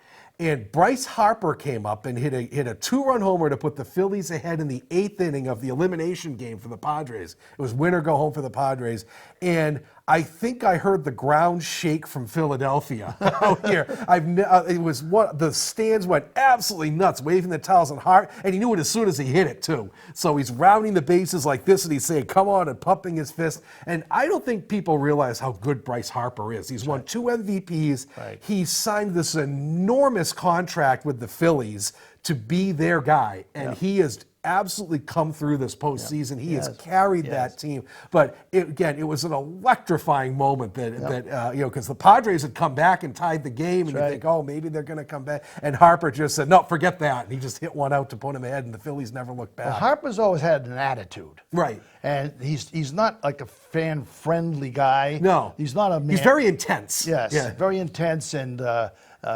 and Bryce Harper came up and hit a 2-run homer to put the Phillies ahead in the 8th inning of the elimination game for the Padres. It was win or go home for the Padres, and I think I heard the ground shake from Philadelphia out here. The stands went absolutely nuts, waving the towels, and he knew it as soon as he hit it too. So he's rounding the bases like this, and he's saying, "Come on," and pumping his fist. And I don't think people realize how good Bryce Harper is. He's won 2 MVPs. Right. He signed this enormous contract with the Phillies to be their guy, and he has absolutely come through this postseason. He has carried that team. But it was an electrifying moment because the Padres had come back and tied the game, and you think, oh, maybe they're going to come back. And Harper just said, no, forget that. And he just hit one out to put him ahead, and the Phillies never looked back. Well, Harper's always had an attitude. Right. And he's not like a fan-friendly guy. No. He's not a man. He's very intense. Yes, very intense, and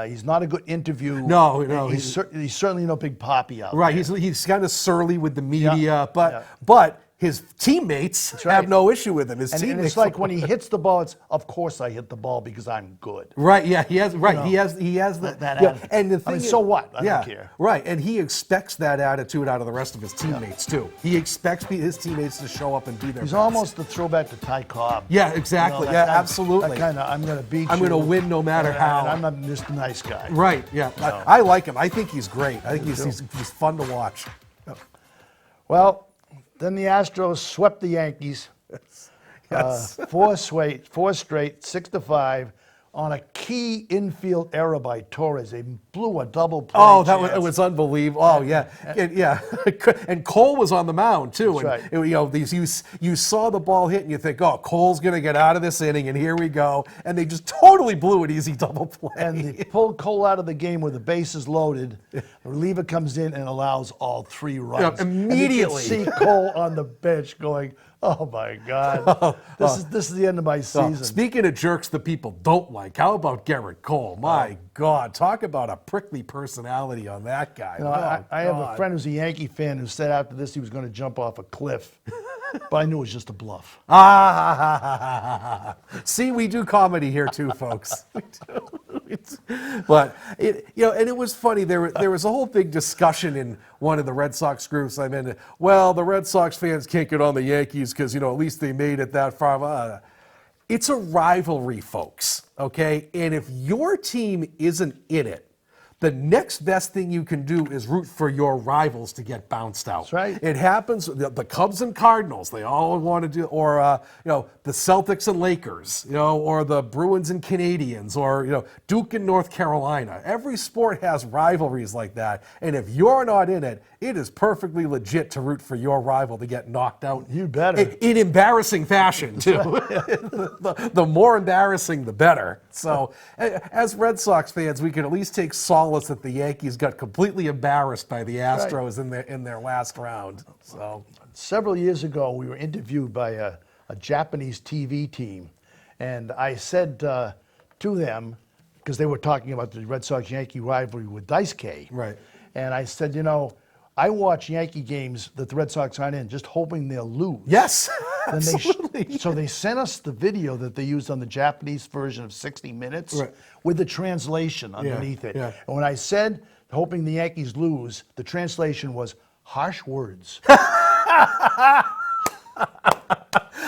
he's not a good interview. No. He's certainly no big poppy out Right, there. he's kind of surly with the media, but his teammates have no issue with him. His teammates, and it's like when he hits the ball, it's of course I hit the ball because I'm good. Right, yeah, he has that attitude. and the thing so what? I don't care. Right, and he expects that attitude out of the rest of his teammates too. He expects his teammates to show up and be there. He's almost the throwback to Ty Cobb. Yeah, exactly. Absolutely. That kind of, I'm going to beat you. I'm going to win no matter how. And I'm not just a nice guy. Right, yeah. I like him. I think he's great. I think he's fun to watch. Well, then the Astros swept the Yankees. Yes. 4 straight, 6-5 on a key infield error by Torres. They blew a double play. Oh, chance. it was unbelievable. Oh, yeah. And Cole was on the mound, too. That's and, right. you saw the ball hit, and you think, oh, Cole's going to get out of this inning, and here we go. And they just totally blew an easy double play. And they pulled Cole out of the game with the bases loaded. The reliever comes in and allows all 3 runs. Immediately. And you can see Cole on the bench going, oh, my God. This is the end of my season. Speaking of jerks that people don't like, how about Garrett Cole? My God, talk about a prickly personality on that guy. I have a friend who's a Yankee fan who said after this he was going to jump off a cliff. But I knew it was just a bluff. See, we do comedy here too, folks. But and it was funny. There was a whole big discussion in one of the Red Sox groups I'm in. Well, the Red Sox fans can't get on the Yankees because at least they made it that far. It's a rivalry, folks. Okay, and if your team isn't in it, the next best thing you can do is root for your rivals to get bounced out. That's right. It happens. The Cubs and Cardinals, they all want to do, or the Celtics and Lakers, or the Bruins and Canadians, or Duke and North Carolina. Every sport has rivalries like that, and if you're not in it, it is perfectly legit to root for your rival to get knocked out. You better. In embarrassing fashion, too. The more embarrassing, the better. So, as Red Sox fans, we can at least take solace that the Yankees got completely embarrassed by the Astros in their last round. So, several years ago, we were interviewed by a Japanese TV team, and I said to them, because they were talking about the Red Sox-Yankee rivalry with Daisuke, right. and I said, I watch Yankee games that the Red Sox aren't in, just hoping they'll lose. Yes, Then absolutely. so they sent us the video that they used on the Japanese version of 60 Minutes Right. with the translation underneath it. yeah. And when I said hoping the Yankees lose, the translation was harsh words.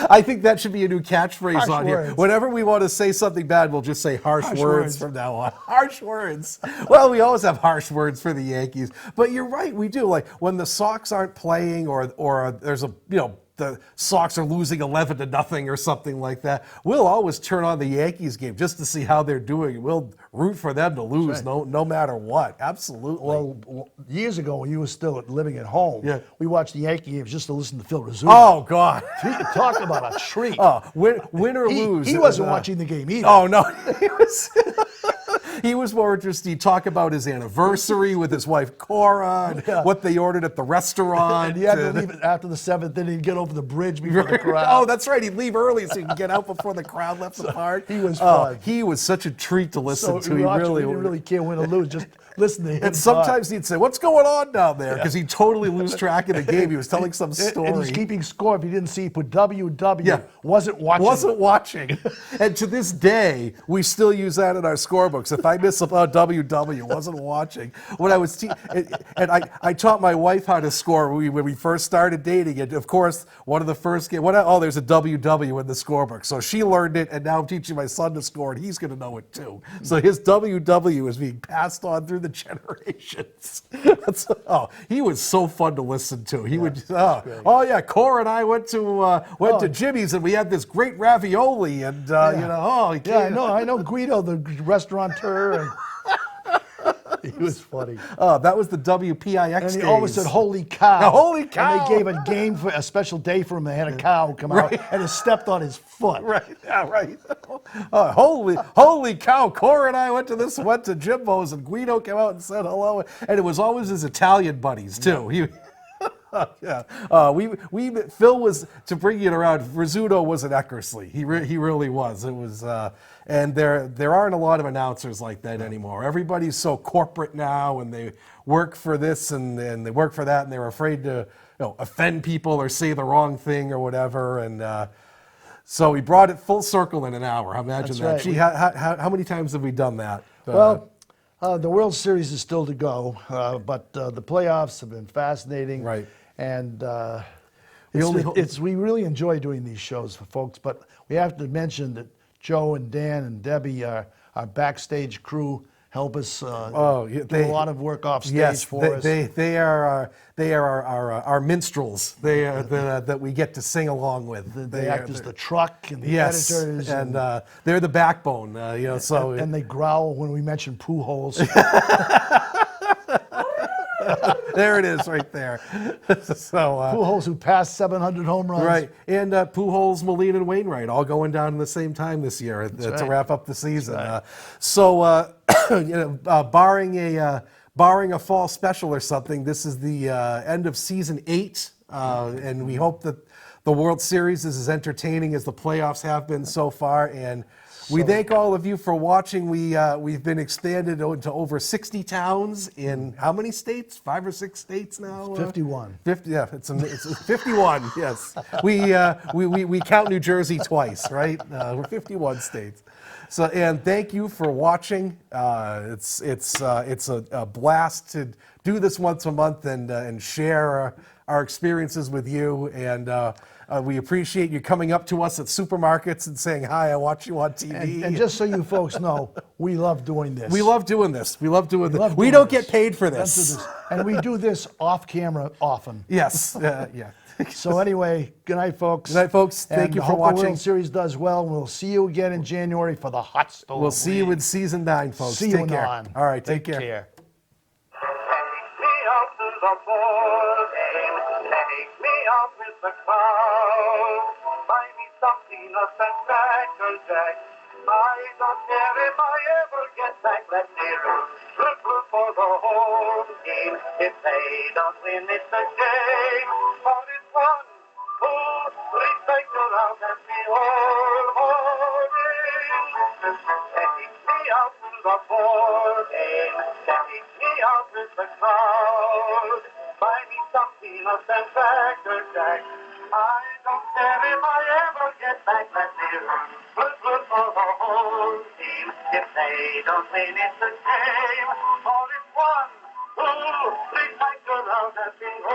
I think that should be a new catchphrase Harsh on here. words. Whenever we want to say something bad, we'll just say harsh words words. from now on. Harsh words. Well, we always have harsh words for the Yankees, but you're right, we do. Like when the Sox aren't playing, or there's a the Sox are losing 11-0 or something like that, we'll always turn on the Yankees game just to see how they're doing. We'll root for them to lose, no matter what. Absolutely. Well, years ago when you were still living at home, Yeah. we watched the Yankee games just to listen to Phil Rizzuto. Oh God. Talk about a treat. Oh, win or lose. He wasn't watching the game either. Oh no, he was more interested. He talked about his anniversary with his wife Cora, and what they ordered at the restaurant. And he had to leave it after the seventh inning, get over the bridge before the crowd. Oh, that's right. He'd leave early so he could get out before the crowd left the park. He was fun. He was such a treat to listen to. We He really didn't really care win or lose, just listen to him. And sometimes he'd say, "What's going on down there?" Because he'd totally lose track of the game. He was telling some story. And he's keeping score. If you didn't see, he put WW. Yeah. Wasn't watching. Wasn't watching. And to this day, we still use that in our scorebooks. If I miss about WW, wasn't watching. When I was and I taught my wife how to score when we first started dating. And of course, one of the first games, there's a WW in the scorebook. So she learned it, and now I'm teaching my son to score, and he's going to know it too. So his WW is being passed on through the generations. He was so fun to listen to. He would, Cora and I went to Jimmy's, and we had this great ravioli, and I know Guido, the restaurateur. And he was funny. Oh, that was the WPIX And he days. always said, "Holy cow!" Yeah, holy cow! And they gave a game for a special day for him. They had a cow come out and it stepped on his foot. Right, yeah, right. Holy cow! Cora and I went to Jimbo's, and Guido came out and said hello, and it was always his Italian buddies too. Phil was, to bring it around, Rizzuto was an Eckersley. He really was. It was, and there aren't a lot of announcers like that anymore. Everybody's so corporate now, and they work for this and they work for that, and they're afraid to offend people or say the wrong thing or whatever. And so we brought it full circle in an hour. Imagine that. Right. Gee, how many times have we done that? The World Series is still to go, but the playoffs have been fascinating. Right. And we really enjoy doing these shows for folks, but we have to mention that Joe and Dan and Debbie, our backstage crew, help us do a lot of work off stage for us. They are our minstrels. They are that we get to sing along with. They act as the truck and the editors, and they're the backbone. And they growl when we mention poo holes. There it is, right there. Pujols, who passed 700 home runs. Right, and Pujols, Molina, and Wainwright all going down at the same time this year to wrap up the season. Barring a fall special or something, this is the end of season 8, and we hope that the World Series is as entertaining as the playoffs have been so far. And we thank all of you for watching. We've been expanded into over 60 towns in how many states? 5 or 6 states now? 51. 50. Yeah, it's 51. Yes, we count New Jersey twice, right? We're 51 states. So, and thank you for watching. It's a blast to do this once a month and share our experiences with you. And we appreciate you coming up to us at supermarkets and saying, "Hi, I watch you on TV." And just so you folks know, we love doing this. We love doing this. We don't get paid for this. And we do this off camera often. Yes. Yeah. So anyway, good night, folks. Good night, folks. Thank you for hope watching. The World Series does well. We'll see you again in January for the hot stove. We'll see you in season 9, folks. See Take you care. on. All right, take care. Take me out to the ball game. Take me out with the crowd. Buy me something up and Cracker Jack. I don't care if I ever get back. Let me root for the home team. If they don't win, it's a shame. But it's one who respect around and be all holding. Take me out to the ball game. Take me out with the crowd. Buy and Cracker Jack. I don't care if I ever get back that deal. Good for the whole team. If they don't win, it's a shame. For it's 1, 2, 3 cycles out have been